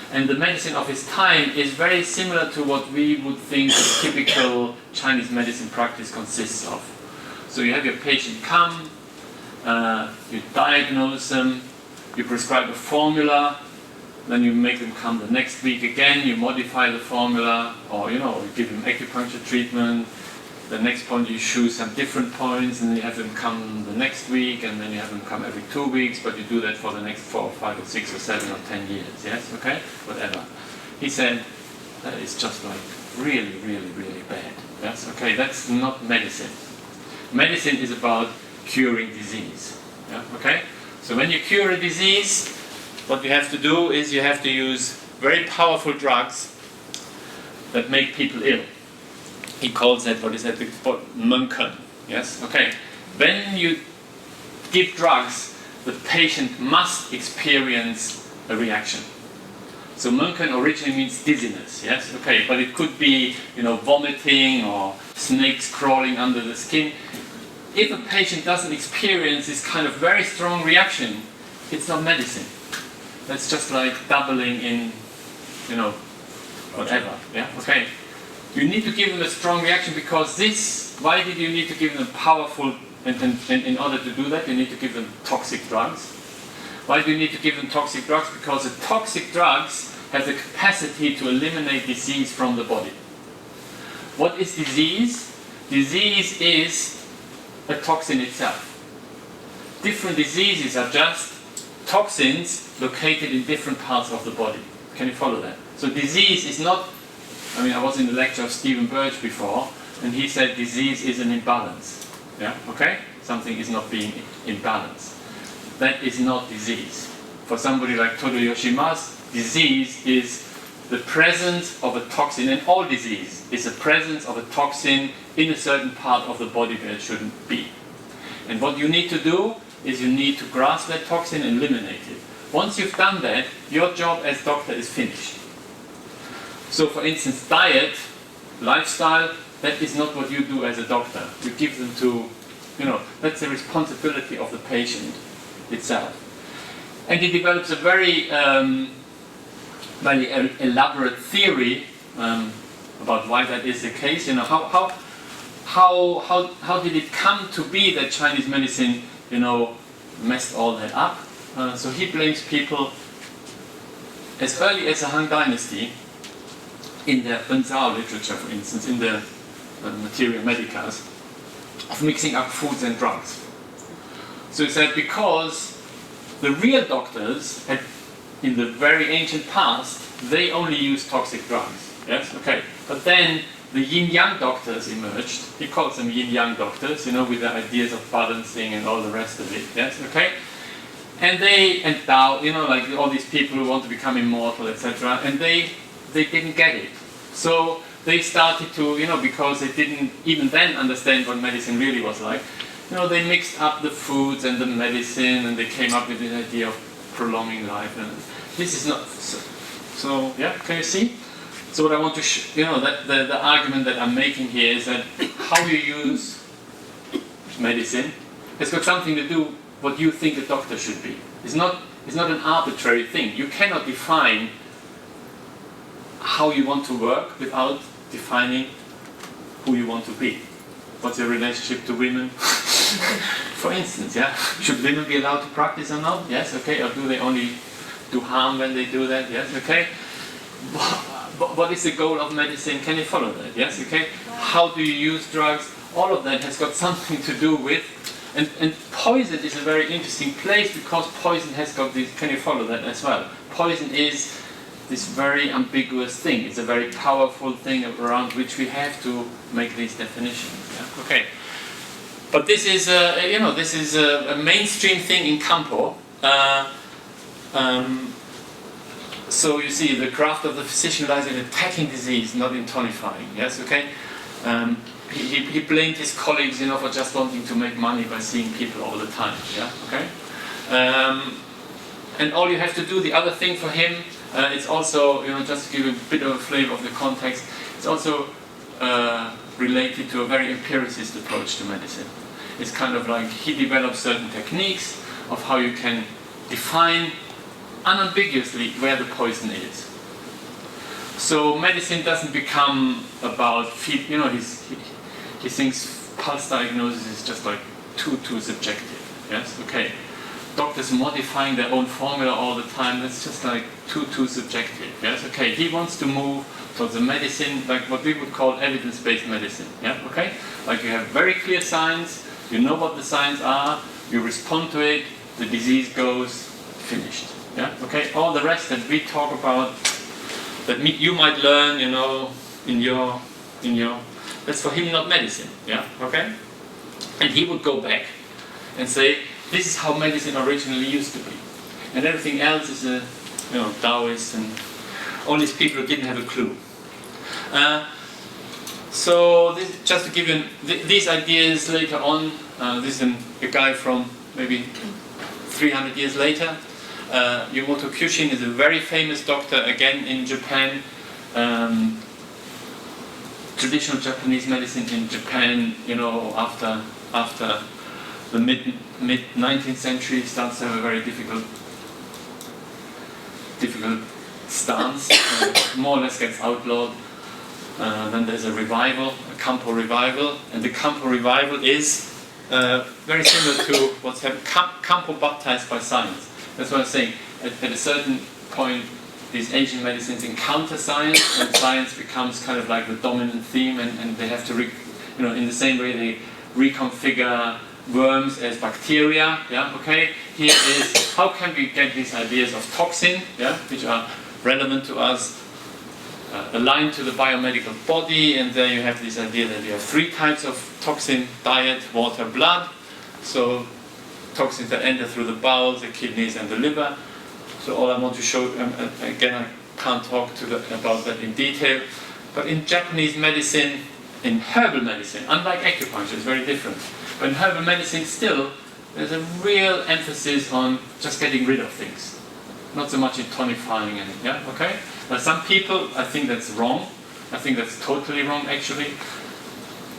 And the medicine of his time is very similar to what we would think a typical Chinese medicine practice consists of. So you have your patient come, you diagnose them, you prescribe a formula, then you make them come the next week again, you modify the formula, or you give them acupuncture treatment. The next point you choose some different points, and you have them come the next week, and then you have them come every 2 weeks, but you do that for the next 4 or 5 or 6 or 7 or 10 years, yes, okay, whatever. He said, that is just like really, really, really bad, yes, okay, that's not medicine. Medicine is about curing disease, yeah, okay? So when you cure a disease, what you have to do is you have to use very powerful drugs that make people ill. He calls that, what is that, Munken, yes, okay. When you give drugs, the patient must experience a reaction. So Munken originally means dizziness, yes, okay, but it could be, vomiting or snakes crawling under the skin. If a patient doesn't experience this kind of very strong reaction, it's not medicine. That's just like doubling in, whatever, yeah, okay. You need to give them a strong reaction because why did you need to give them powerful, and in order to do that you need to give them toxic drugs. Why do you need to give them toxic drugs? Because the toxic drugs have the capacity to eliminate disease from the body. What is disease? Disease is a toxin itself. Different diseases are just toxins located in different parts of the body. Can you follow that? So disease is not, I was in the lecture of Stephen Birch before, and he said disease is an imbalance. Yeah, okay? Something is not being in balance. That is not disease. For somebody like Todo Yoshimasu, disease is the presence of a toxin, and all disease is the presence of a toxin in a certain part of the body where it shouldn't be. And what you need to do is you need to grasp that toxin and eliminate it. Once you've done that, your job as doctor is finished. So for instance, diet, lifestyle, that is not what you do as a doctor. You give them to, that's the responsibility of the patient itself. And he develops a very elaborate theory about why that is the case. How did it come to be that Chinese medicine, messed all that up? So he blames people as early as the Han Dynasty, in the Benzao literature, for instance, in the Materia Medicas, of mixing up foods and drugs. So he said because the real doctors had, in the very ancient past, they only used toxic drugs. Yes, okay. But then the yin-yang doctors emerged. He calls them yin-yang doctors, with the ideas of balancing and all the rest of it. Yes, okay. And Tao, like all these people who want to become immortal, etc. And they didn't get it. So they started to, because they didn't even then understand what medicine really was like, they mixed up the foods and the medicine, and they came up with the idea of prolonging life. And this is not so. Yeah, can you see? So what I want to, that the argument that I'm making here is that how you use medicine has got something to do what you think a doctor should be. It's not an arbitrary thing. You cannot define how you want to work without defining who you want to be. What's your relationship to women? For instance, yeah? Should women be allowed to practice or not? Yes, okay. Or do they only do harm when they do that? Yes, okay. What is the goal of medicine? Can you follow that? Yes, okay. How do you use drugs? All of that has got something to do with, and poison is a very interesting place because poison has got this, can you follow that as well? Poison is this very ambiguous thing. It's a very powerful thing around which we have to make these definitions. Yeah? Okay. But this is, this is a mainstream thing in Campo. So you see, the craft of the physician lies in attacking disease, not in tonifying. Yes, okay. He blamed his colleagues, for just wanting to make money by seeing people all the time. Yeah, okay. And all you have to do, the other thing for him, it's also, just to give you a bit of a flavor of the context, it's also related to a very empiricist approach to medicine. It's kind of like he developed certain techniques of how you can define unambiguously where the poison is. So medicine doesn't become about, he thinks pulse diagnosis is just like too subjective. Yes, okay. Doctors modifying their own formula all the time, that's just like too subjective. Yes, okay. He wants to move towards a medicine, like what we would call evidence-based medicine. Yeah, okay. Like you have very clear signs, you know what the signs are, you respond to it, the disease goes, finished. Yeah, okay. All the rest that we talk about, that you might learn, in your, that's for him not medicine. Yeah, okay. And he would go back and say, this is how medicine originally used to be, and everything else is a, Taoist, and all these people didn't have a clue. So this, just to give you these ideas later on, this is a guy from maybe 300 years later. Yumoto Kyushin is a very famous doctor, again in Japan. Traditional Japanese medicine in Japan, after the mid 19th century starts to have a very difficult stance. More or less gets outlawed. Then there's a revival, a Campo revival, and the Campo revival is very similar to what's happened. Campo baptized by science. That's what I'm saying. At a certain point, these Asian medicines encounter science, and science becomes kind of like the dominant theme, and they have to, in the same way they reconfigure worms as bacteria. Yeah, okay. Here is how can we get these ideas of toxin, which are relevant to us, aligned to the biomedical body, and there you have this idea that you have 3 types of toxin: diet, water, blood. So toxins that enter through the bowels, the kidneys, and the liver. So all I want to show, again, I can't talk about that in detail, but in Japanese medicine, in herbal medicine, unlike acupuncture, it's very different. But in herbal medicine still, there's a real emphasis on just getting rid of things. Not so much in tonifying and, okay? Now some people, I think that's wrong. I think that's totally wrong actually.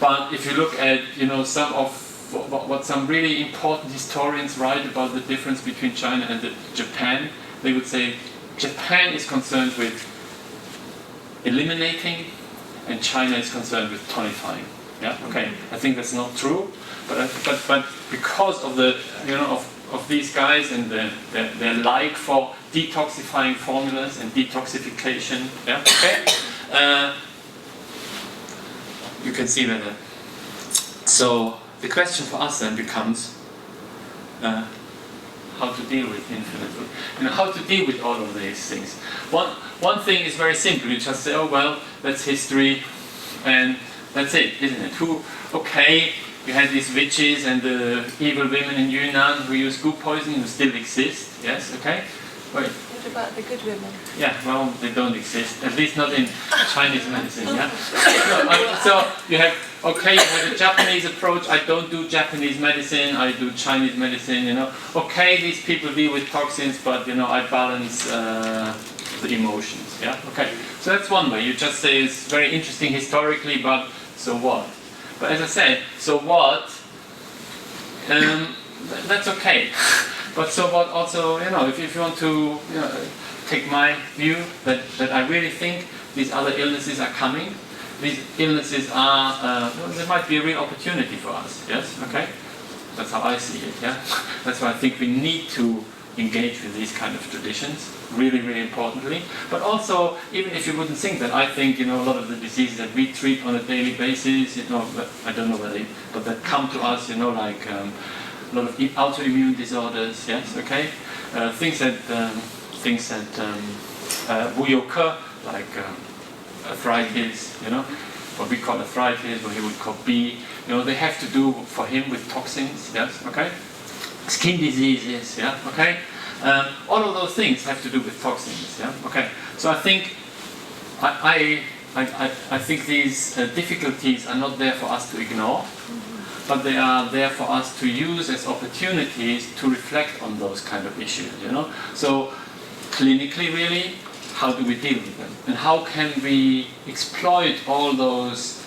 But if you look at, some of what some really important historians write about the difference between China and Japan, they would say Japan is concerned with eliminating and China is concerned with tonifying. Yeah, okay. I think that's not true, but because of the of these guys and their like for detoxifying formulas and detoxification. Yeah, okay. You can see that. So the question for us then becomes how to deal with infinite, how to deal with all of these things. One thing is very simple. You just say, oh well, that's history, and that's it, isn't it? Okay, you had these witches and the evil women in Yunnan who used goop poison, who still exist. Yes, okay. Wait. What about the good women? Yeah, well, they don't exist. At least not in Chinese medicine. Yeah. So you have a Japanese approach. I don't do Japanese medicine. I do Chinese medicine. Okay, these people deal with toxins, but I balance the emotions. Yeah. Okay. So that's one way. You just say it's very interesting historically, but so what? But as I said, so what? That's okay. But so what also, if you want to take my view that I really think these other illnesses are coming, these illnesses are, well, there might be a real opportunity for us, yes, okay? That's how I see it, yeah? That's why I think we need to engage with these kind of traditions, really, really importantly. But also, even if you wouldn't think that, I think, you know, a lot of the diseases that we treat on a daily basis, you know, I don't know whether, but that come to us, you know, like a lot of autoimmune disorders, yes, okay? Things that will occur, like arthritis, you know, what we call arthritis, what he would call B, you know, they have to do for him with toxins, yes, okay? Skin diseases, yeah, okay? All of those things have to do with toxins, yeah, okay? So I think I think these difficulties are not there for us to ignore, but they are there for us to use as opportunities to reflect on those kind of issues, you know? So clinically, really, how do we deal with them? And how can we exploit all those,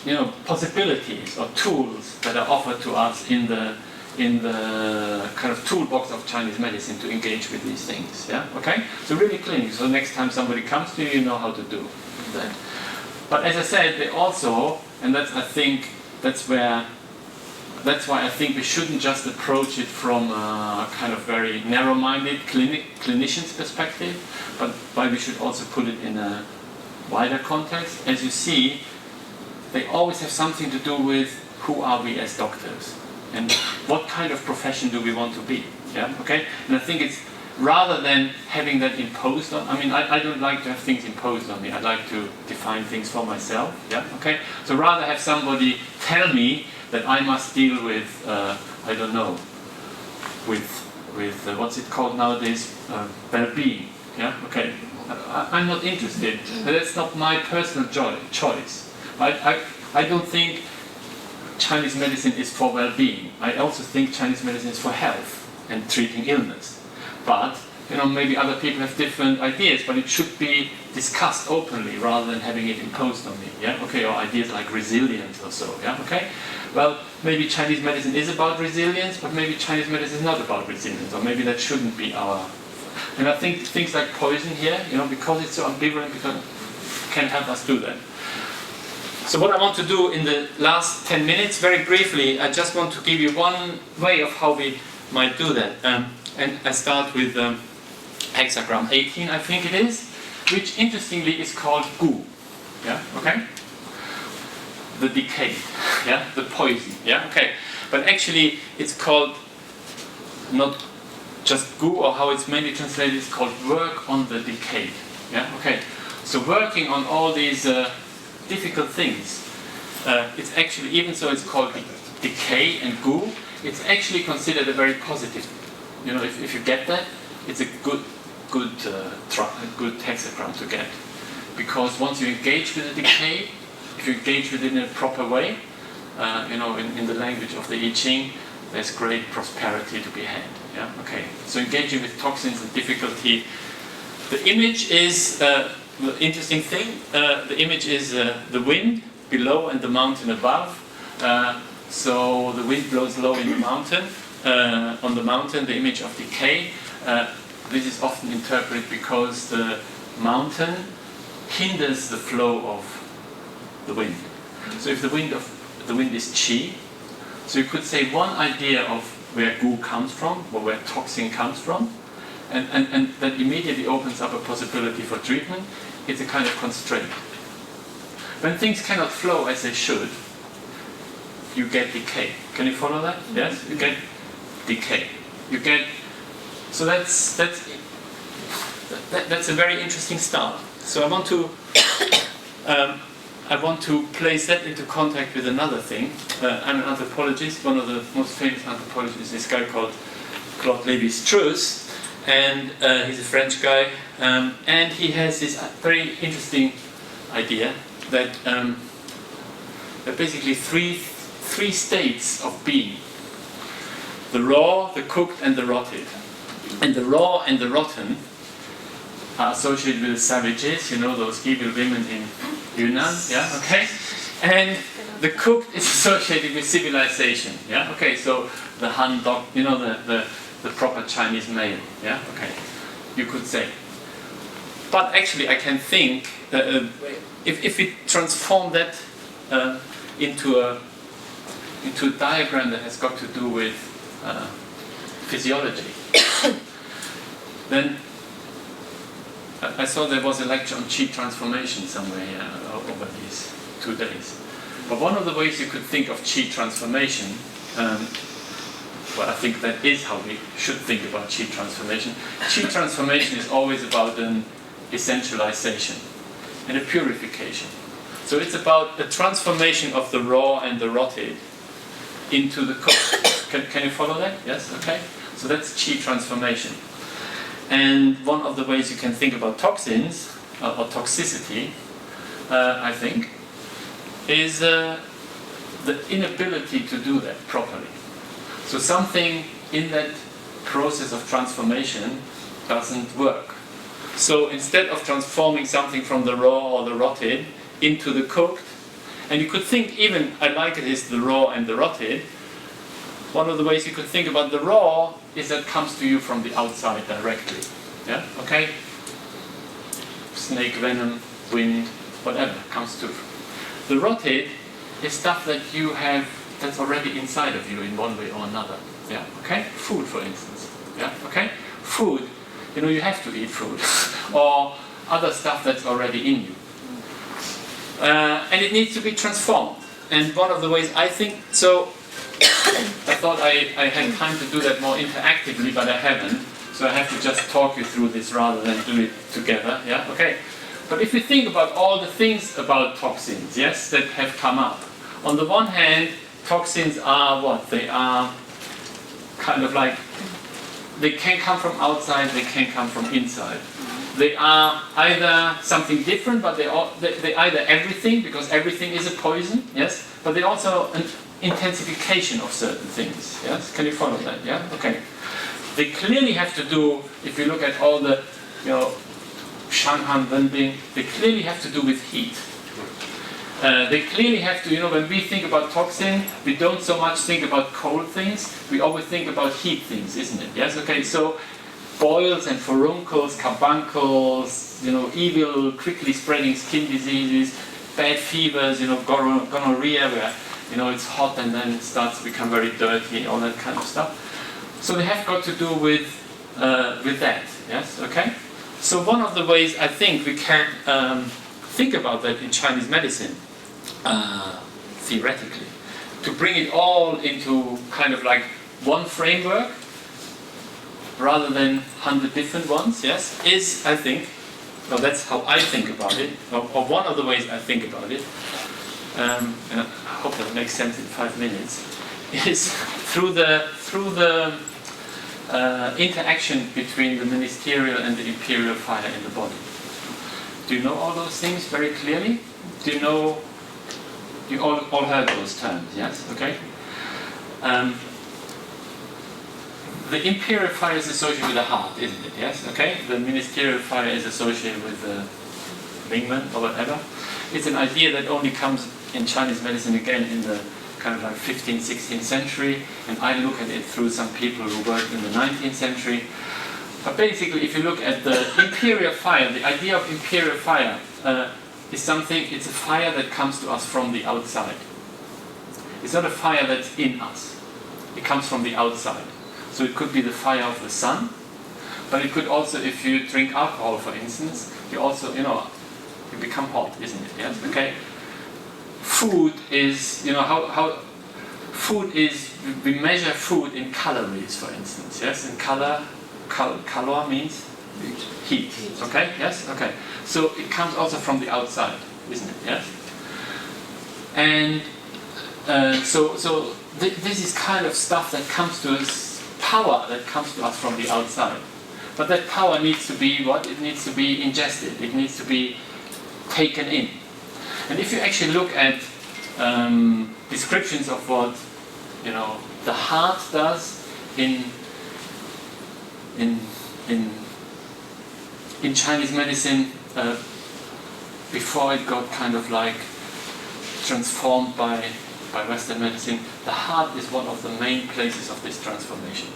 you know, possibilities or tools that are offered to us in the kind of toolbox of Chinese medicine to engage with these things, yeah, okay? So really clinical, so next time somebody comes to you, you know how to do that. But as I said, they also, and that's, I think, that's why I think we shouldn't just approach it from a kind of very narrow-minded clinician's perspective, but why we should also put it in a wider context. As you see, they always have something to do with who are we as doctors and what kind of profession do we want to be, yeah, okay? And I think it's rather than having that imposed on, I mean, I don't like to have things imposed on me. I like to define things for myself, yeah, okay? So rather have somebody tell me that I must deal with, I don't know, with what's it called nowadays, well-being, yeah, okay? I'm not interested. That's not my personal choice. I don't think Chinese medicine is for well-being. I also think Chinese medicine is for health and treating illness. But, you know, maybe other people have different ideas, but it should be discussed openly rather than having it imposed on me, yeah, okay, or ideas like resilience or so, yeah, okay? Well, maybe Chinese medicine is about resilience, but maybe Chinese medicine is not about resilience, or maybe that shouldn't be our... And I think things like poison here, you know, because it's so ambivalent, can help us do that. So what I want to do in the last 10 minutes, very briefly, I just want to give you one way of how we might do that. And I start with hexagram 18, I think it is, which interestingly is called Gu. Yeah, okay? The decay, yeah, the poison, yeah, okay. But actually it's called not just Gu, or how it's mainly translated, it's called work on the decay. Yeah, okay. So working on all these difficult things, it's actually, even so it's called decay and Gu, it's actually considered a very positive. You know, if you get that, it's a good hexagram to get, because once you engage with the decay, if you engage with it in a proper way, you know, in the language of the I Ching, there's great prosperity to be had. Yeah, okay. So engaging with toxins and difficulty. The image is the interesting thing. The image is the wind below and the mountain above. So the wind blows low in the mountain. On the mountain, the image of decay. This is often interpreted because the mountain hinders the flow of the wind. So if the wind is qi, so you could say one idea of where Gu comes from, or where toxin comes from, and that immediately opens up a possibility for treatment. It's a kind of constraint. When things cannot flow as they should, you get decay. Can you follow that? Yes? You get decay. You get, so that's a very interesting start. So I want to place that into contact with another thing. I'm an anthropologist. One of the most famous anthropologists is this guy called Claude Lévi-Strauss, and he's a French guy, and he has this very interesting idea that there are basically three states of being: the raw, the cooked, and the rotted. And the raw and the rotten are associated with the savages, you know, those evil women in Yunnan, yeah, okay? And the cooked is associated with civilization, yeah, okay? So the Han dog, you know, the proper Chinese male, yeah, okay? You could say. But actually I can think if we transform that into a diagram that has got to do with physiology, then I saw there was a lecture on chi transformation somewhere over these 2 days. But one of the ways you could think of chi transformation, well, I think that is how we should think about chi transformation. Chi transformation is always about an essentialization and a purification. So it's about a transformation of the raw and the rotted into the cooked. Can you follow that? Yes? Okay. So that's chi transformation. And one of the ways you can think about toxins, or toxicity, I think, is the inability to do that properly. So something in that process of transformation doesn't work. So instead of transforming something from the raw or the rotted into the cooked, and you could think even, I like it is the raw and the rotted, one of the ways you could think about the raw is that comes to you from the outside directly. Yeah? Okay? Snake venom, wind, whatever comes to. The rotted is stuff that you have that's already inside of you in one way or another. Yeah? Okay? Food, for instance. Yeah? Okay? Food, you have to eat food. Or other stuff that's already in you. And it needs to be transformed. And one of the ways I think, so I thought I had time to do that more interactively, but I haven't. So I have to just talk you through this rather than do it together. Yeah, okay. But if you think about all the things about toxins, yes, that have come up. On the one hand, toxins are what? They are kind of like, they can come from outside, they can come from inside. They are either something different, but they're either everything, because everything is a poison, yes, but they're also an intensification of certain things, yes? Can you follow that, yeah? Okay. They clearly have to do, if you look at all the, Shanghan, Wenbing, they clearly have to do with heat. They clearly have to, when we think about toxin, we don't so much think about cold things, we always think about heat things, isn't it? Yes, okay, so boils and furuncles, carbuncles, evil, quickly spreading skin diseases, bad fevers, gonorrhea, where, it's hot and then it starts to become very dirty, all that kind of stuff. So they have got to do with that, yes, okay? So one of the ways I think we can think about that in Chinese medicine, theoretically, to bring it all into kind of like one framework, rather than 100 different ones, yes, is, I think, well, that's how I think about it, or one of the ways I think about it, and I hope that makes sense in 5 minutes, is through the interaction between the ministerial and the imperial fire in the body. Do you know all those things very clearly? Do you know, you all heard those terms, yes, okay? The imperial fire is associated with the heart, isn't it? Yes, okay? The ministerial fire is associated with the Mingmen or whatever. It's an idea that only comes in Chinese medicine again in the kind of like 15th, 16th century, and I look at it through some people who worked in the 19th century. But basically, if you look at the imperial fire, the idea of imperial fire is something, it's a fire that comes to us from the outside. It's not a fire that's in us. It comes from the outside. So it could be the fire of the sun, but it could also, if you drink alcohol, for instance, you also, you become hot, isn't it? Yes. Okay. Food is, how food is. We measure food in calories, for instance. Yes. And calor means heat. Okay. Yes. Okay. So it comes also from the outside, isn't it? Yes. And this is kind of stuff that comes to us. Power that comes to us from the outside. But that power needs to be what? It needs to be ingested. It needs to be taken in. And if you actually look at descriptions of what the heart does in Chinese medicine before it got kind of like transformed by Western medicine, the heart is one of the main places of this transformation.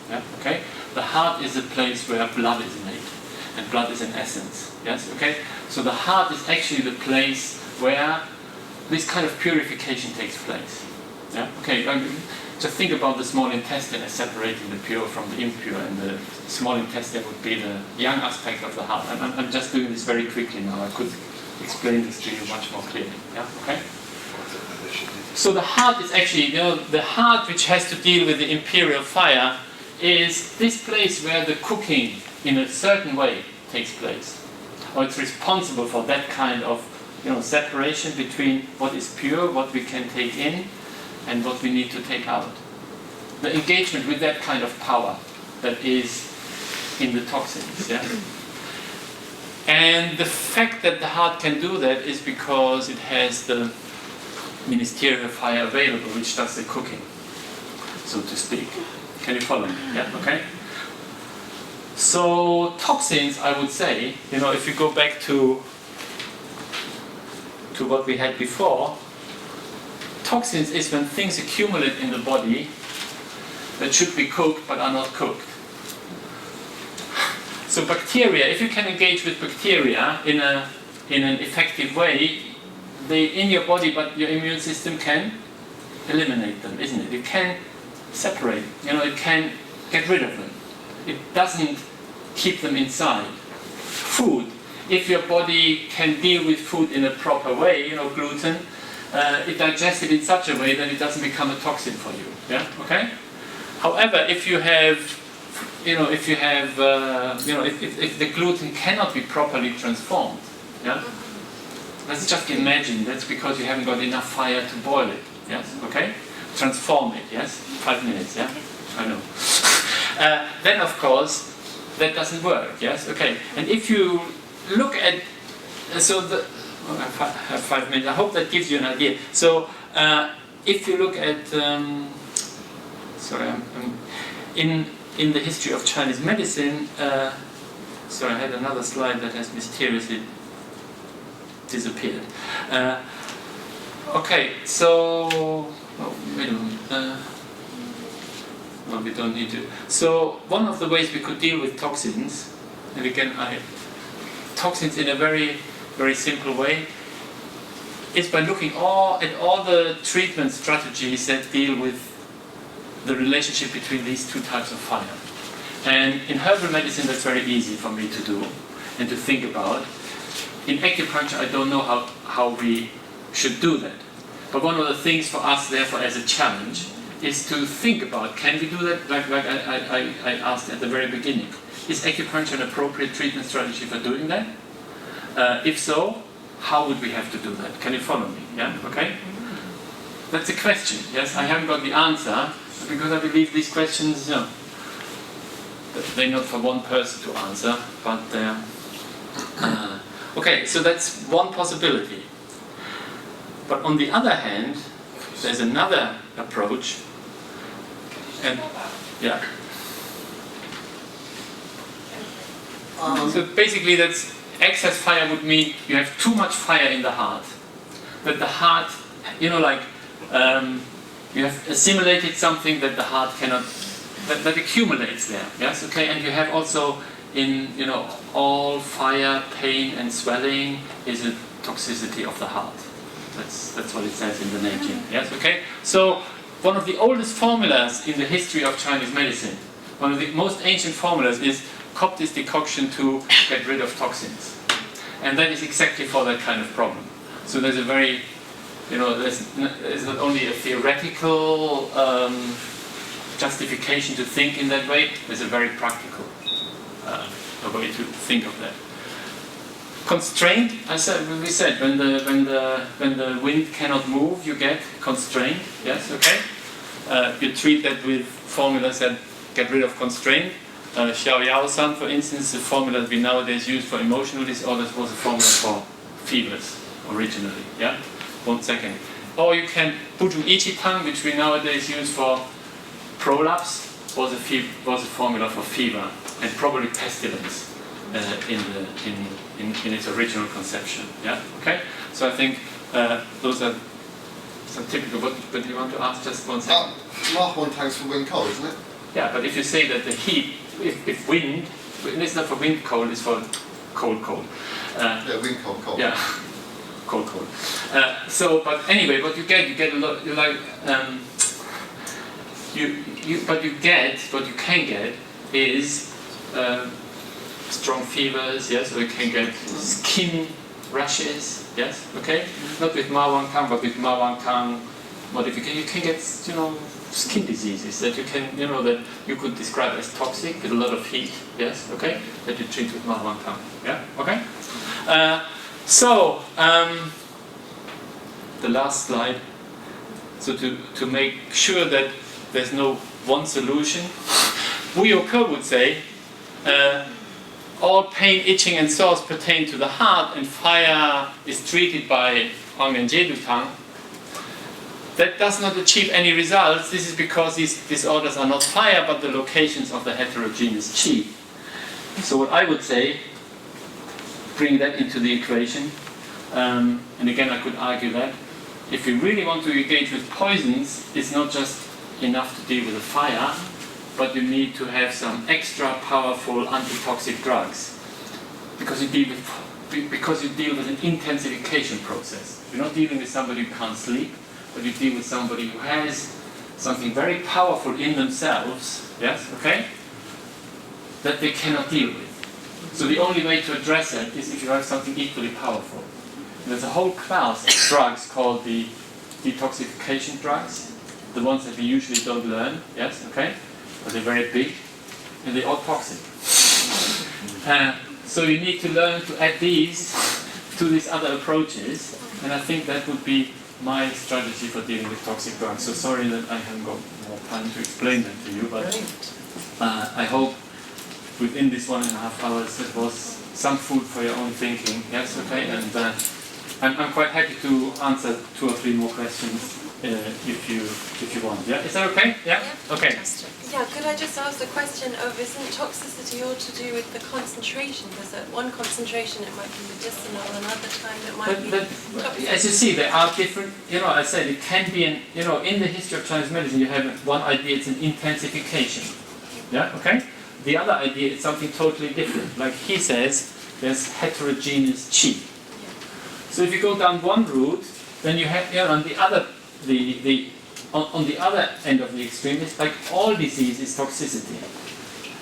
Yeah? Okay? The heart is a place where blood is made, and blood is an essence. Yes? Okay? So the heart is actually the place where this kind of purification takes place. Yeah? Okay, just think about the small intestine as separating the pure from the impure, and the small intestine would be the young aspect of the heart. I'm just doing this very quickly now. I could explain this to you much more clearly. Yeah? Okay? So the heart is actually, the heart which has to deal with the imperial fire is this place where the cooking in a certain way takes place. Or it's responsible for that kind of separation between what is pure, what we can take in, and what we need to take out. The engagement with that kind of power that is in the toxins. Yeah? And the fact that the heart can do that is because it has the ministerial fire available, which does the cooking, so to speak. Can you follow me? Yeah, okay? So toxins, I would say, if you go back to what we had before, toxins is when things accumulate in the body that should be cooked but are not cooked. So bacteria, if you can engage with bacteria in an effective way, they're in your body, but your immune system can eliminate them, isn't it? It can separate, it can get rid of them. It doesn't keep them inside. Food, if your body can deal with food in a proper way, gluten, it digests it in such a way that it doesn't become a toxin for you. Yeah, okay. However, if the gluten cannot be properly transformed, yeah. Let's just imagine that's because you haven't got enough fire to boil it. Yes, okay. Transform it. Yes, 5 minutes. Yeah, I know. Then of course that doesn't work. Yes, okay. And if you look at I have 5 minutes. I hope that gives you an idea. So if you look at in the history of Chinese medicine, sorry, I had another slide that has mysteriously disappeared. Okay, so wait a moment. No, we don't need to. So one of the ways we could deal with toxins, and again, toxins in a very, very simple way, is by looking at all the treatment strategies that deal with the relationship between these two types of fire. And in herbal medicine, that's very easy for me to do and to think about. In acupuncture, I don't know how we should do that. But one of the things for us, therefore, as a challenge, is to think about, can we do that, like I asked at the very beginning. Is acupuncture an appropriate treatment strategy for doing that? If so, how would we have to do that? Can you follow me? Yeah, okay? That's a question, yes? I haven't got the answer, because I believe these questions, they're not for one person to answer, but okay, so that's one possibility. But on the other hand, there's another approach, and yeah. So basically, that's excess fire would mean you have too much fire in the heart. That the heart, you have assimilated something that the heart cannot, that accumulates there. Yes, okay, and you have also all fire, pain, and swelling is a toxicity of the heart. That's what it says in the Nanjing. Yes, okay. So one of the oldest formulas in the history of Chinese medicine, one of the most ancient formulas, is cook this decoction to get rid of toxins, and that is exactly for that kind of problem. So there's a very, there's not only a theoretical justification to think in that way. There's a very practical way to think of that. Constraint, we said when the wind cannot move, you get constraint. Yes, okay. You treat that with formulas that get rid of constraint. Xiao Yao-san, for instance, the formula that we nowadays use for emotional disorders was a formula for fevers originally. Yeah, 1 second. Or you can Bujum Ichi Tang, which we nowadays use for prolapse, was a formula for fever and probably pestilence in its original conception. Yeah. Okay. So I think those are some typical. But you want to ask just 1 second? Mark 1 tanks for wind cold, isn't it? Yeah, but if you say that the heat, if wind, it's not for wind cold, it's for cold. Yeah, wind cold. Yeah, cold. But anyway, what you get a lot. You like what you can get is strong fevers. Yes, or you can get skin rashes. Yes, okay. Not with Ma Wang Tang, but with Ma Wang Tang modification, you can get skin diseases that you can that you could describe as toxic with a lot of heat. Yes, okay. That you treat with Ma Wang Tang. Yeah, okay. The last slide. So to make sure that there's no one solution, Volker would say all pain, itching and sores pertain to the heart, and fire is treated by Huang Jedu Tang. That does not achieve any results. This is because these disorders are not fire but the locations of the heterogeneous qi. So what I would say, bring that into the equation, and again I could argue that if you really want to engage with poisons, it's not just enough to deal with the fire, but you need to have some extra powerful antitoxic drugs because you deal with an intensification process. You're not dealing with somebody who can't sleep, but you deal with somebody who has something very powerful in themselves, yes, okay, that they cannot deal with. So the only way to address it is if you have something equally powerful. And there's a whole class of drugs called the detoxification drugs, the ones that we usually don't learn, yes, okay, but they're very big and they're all toxic. So you need to learn to add these to these other approaches, and I think that would be my strategy for dealing with toxic drugs. So sorry that I haven't got more time to explain that to you, but I hope within this 1.5 hours it was some food for your own thinking. Yes, okay, and I'm quite happy to answer 2 or 3 more questions if you want. Yeah, is that okay? Yeah. Okay. Yeah, could I just ask the question of, isn't toxicity all to do with the concentration? Because at one concentration it might be medicinal, another time it might be toxic. As you see, there are different, I said it can be, in the history of Chinese medicine you have one idea, it's an intensification. Yeah, okay? The other idea is something totally different. Like he says, there's heterogeneous qi. So if you go down one route, then you have, on the other, on the other end of the extreme, it's like all disease is toxicity.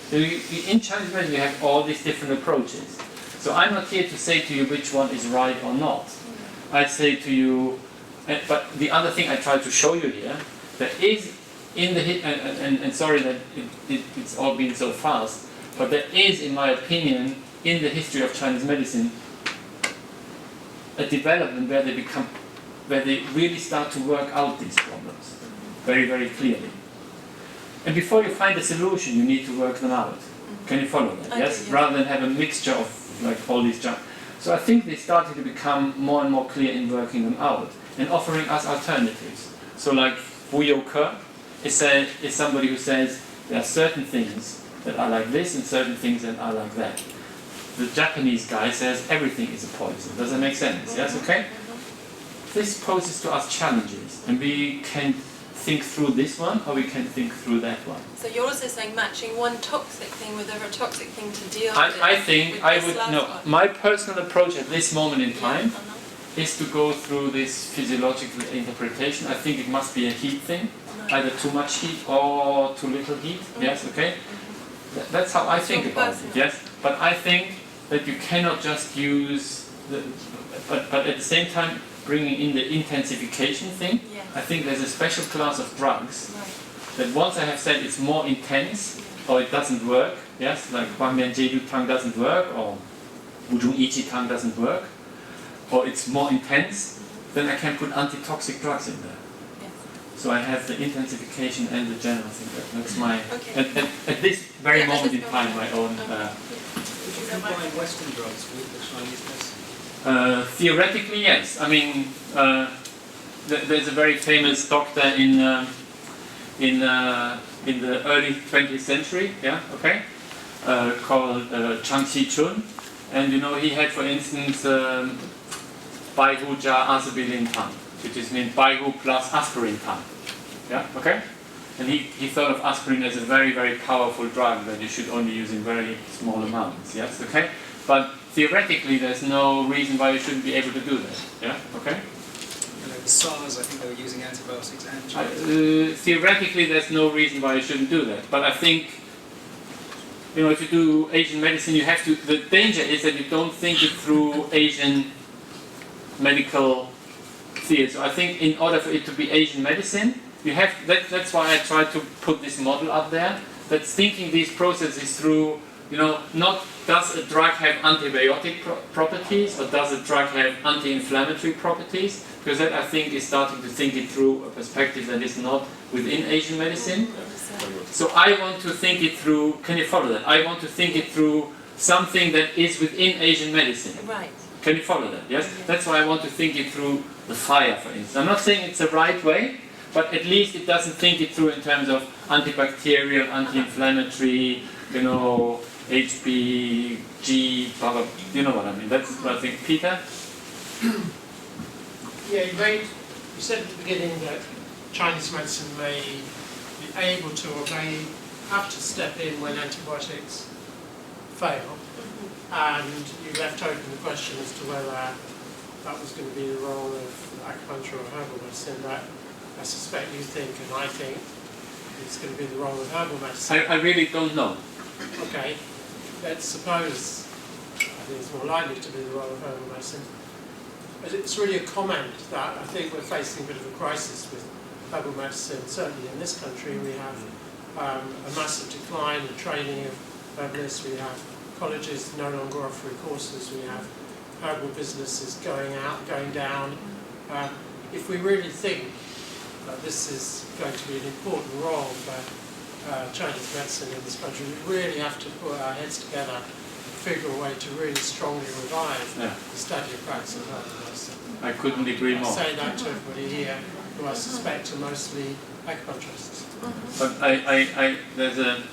So in Chinese medicine, you have all these different approaches. So I'm not here to say to you which one is right or not. I'd say to you, but the other thing I try to show you here, there is in the and sorry that it's all been so fast, but there is, in my opinion, in the history of Chinese medicine, a development where they really start to work out these problems very, very clearly. And before you find a solution, you need to work them out. Can you follow that? Yes? Rather than have a mixture of like all these junk. So I think they started to become more and more clear in working them out and offering us alternatives. So like Volker is somebody who says there are certain things that are like this and certain things that are like that. The Japanese guy says everything is a poison. Does that make sense? Yes, okay? This poses to us challenges, and we can think through this one or we can think through that one. So you're also saying matching one toxic thing with a toxic thing to deal with. I think I would, no, my personal approach at this moment in time is to go through this physiological interpretation. I think it must be a heat thing, either too much heat or too little heat. Yes, okay? That's how I think about it, yes? But I think that you cannot just use, but at the same time bringing in the intensification thing. I think there's a special class of drugs that once I have said it's more intense or it doesn't work, yes, like Huang Jedu Tang doesn't work or Wuzhong Yiqi Tang doesn't work, or it's more intense, then I can put antitoxic drugs in there. So I have the intensification and the general thing. That's my, at this very moment in time, my own. Would you combine Western drugs with the Chinese medicine? Theoretically, yes. I mean, there's a very famous doctor in the early 20th century, yeah, okay, called Chang Xi-chun, and he had, for instance, Baihu Jia Azabilin Tang, which is means Baihu plus aspirin Tang, yeah, okay, and he thought of aspirin as a very, very powerful drug that you should only use in very small amounts, yes, okay, but theoretically, there's no reason why you shouldn't be able to do that. Yeah. Okay. The SARS, I think they were using antibiotics and Theoretically, there's no reason why you shouldn't do that. But I think, you know, if you do Asian medicine, you have to. The danger is that you don't think it through Asian medical field. So I think in order for it to be Asian medicine, you have. That's why I try to put this model up there. That's thinking these processes through. You know, not does a drug have antibiotic properties or does a drug have anti-inflammatory properties? Because that I think is starting to think it through a perspective that is not within Asian medicine. So I want to think it through. Can you follow that? I want to think it through something that is within Asian medicine. Right. Can you follow that? Yes? That's why I want to think it through the fire, for instance. I'm not saying it's the right way, but at least it doesn't think it through in terms of antibacterial, anti-inflammatory, you know, HPG, blah, blah, you know what I mean. That's what I think. Peter? Yeah, you said at the beginning that Chinese medicine may be able to or may have to step in when antibiotics fail. And you left open the question as to whether that was going to be the role of acupuncture or herbal medicine. That I suspect you think, and I think, it's going to be the role of herbal medicine. I really don't know. Okay, let's suppose, I think it's more likely to be the role of herbal medicine. But it's really a comment that I think we're facing a bit of a crisis with herbal medicine. Certainly in this country we have a massive decline in training of herbalists. We have colleges no longer offering courses. We have herbal businesses going down. If we really think that this is going to be an important role for Chinese medicine in this country, we really have to put our heads together and figure a way to really strongly revive the study of practice of herbal medicine. I couldn't agree more. I say that to everybody here, who I suspect are mostly acupuncturists. But there's an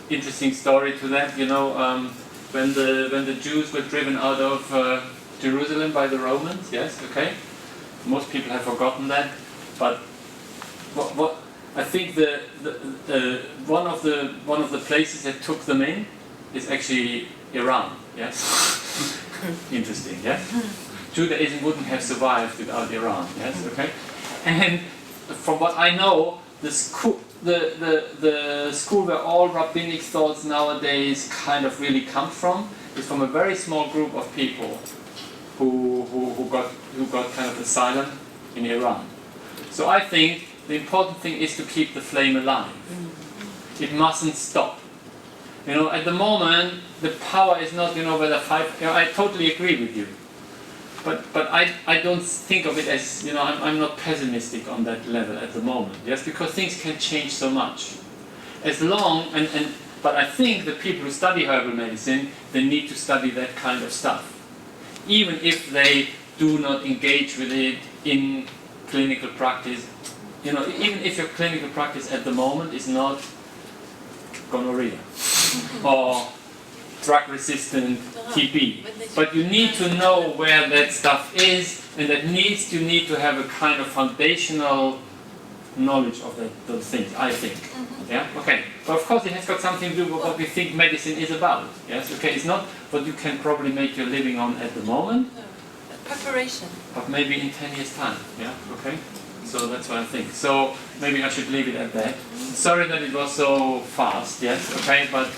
interesting story to that. You know, when the Jews were driven out of Jerusalem by the Romans. Yes, okay. Most people have forgotten that, but what I think one of the places that took them in is actually Iran. Yes. Interesting. Yes. Judaism wouldn't have survived without Iran. Yes. Okay. And from what I know, the school where all rabbinic thoughts nowadays kind of really come from is from a very small group of people who got kind of asylum in Iran. So I think the important thing is to keep the flame alive. It mustn't stop. You know, at the moment, the power is not, you know, whether I totally agree with you. But I don't think of it as, you know, I'm not pessimistic on that level at the moment. Yes, because things can change so much. As long, but I think the people who study herbal medicine, they need to study that kind of stuff. Even if they do not engage with it in clinical practice. You know, even if your clinical practice at the moment is not gonorrhea or drug-resistant TB, but you need to know where that stuff is, and you need to have a kind of foundational knowledge of those things, I think. Yeah, okay. But of course it has got something to do with what we think medicine is about. Yes, okay. It's not what you can probably make your living on at the moment. No. Preparation. But maybe in 10 years' time. Yeah, okay. So that's what I think. So maybe I should leave it at that. Sorry that it was so fast. Yes, okay. But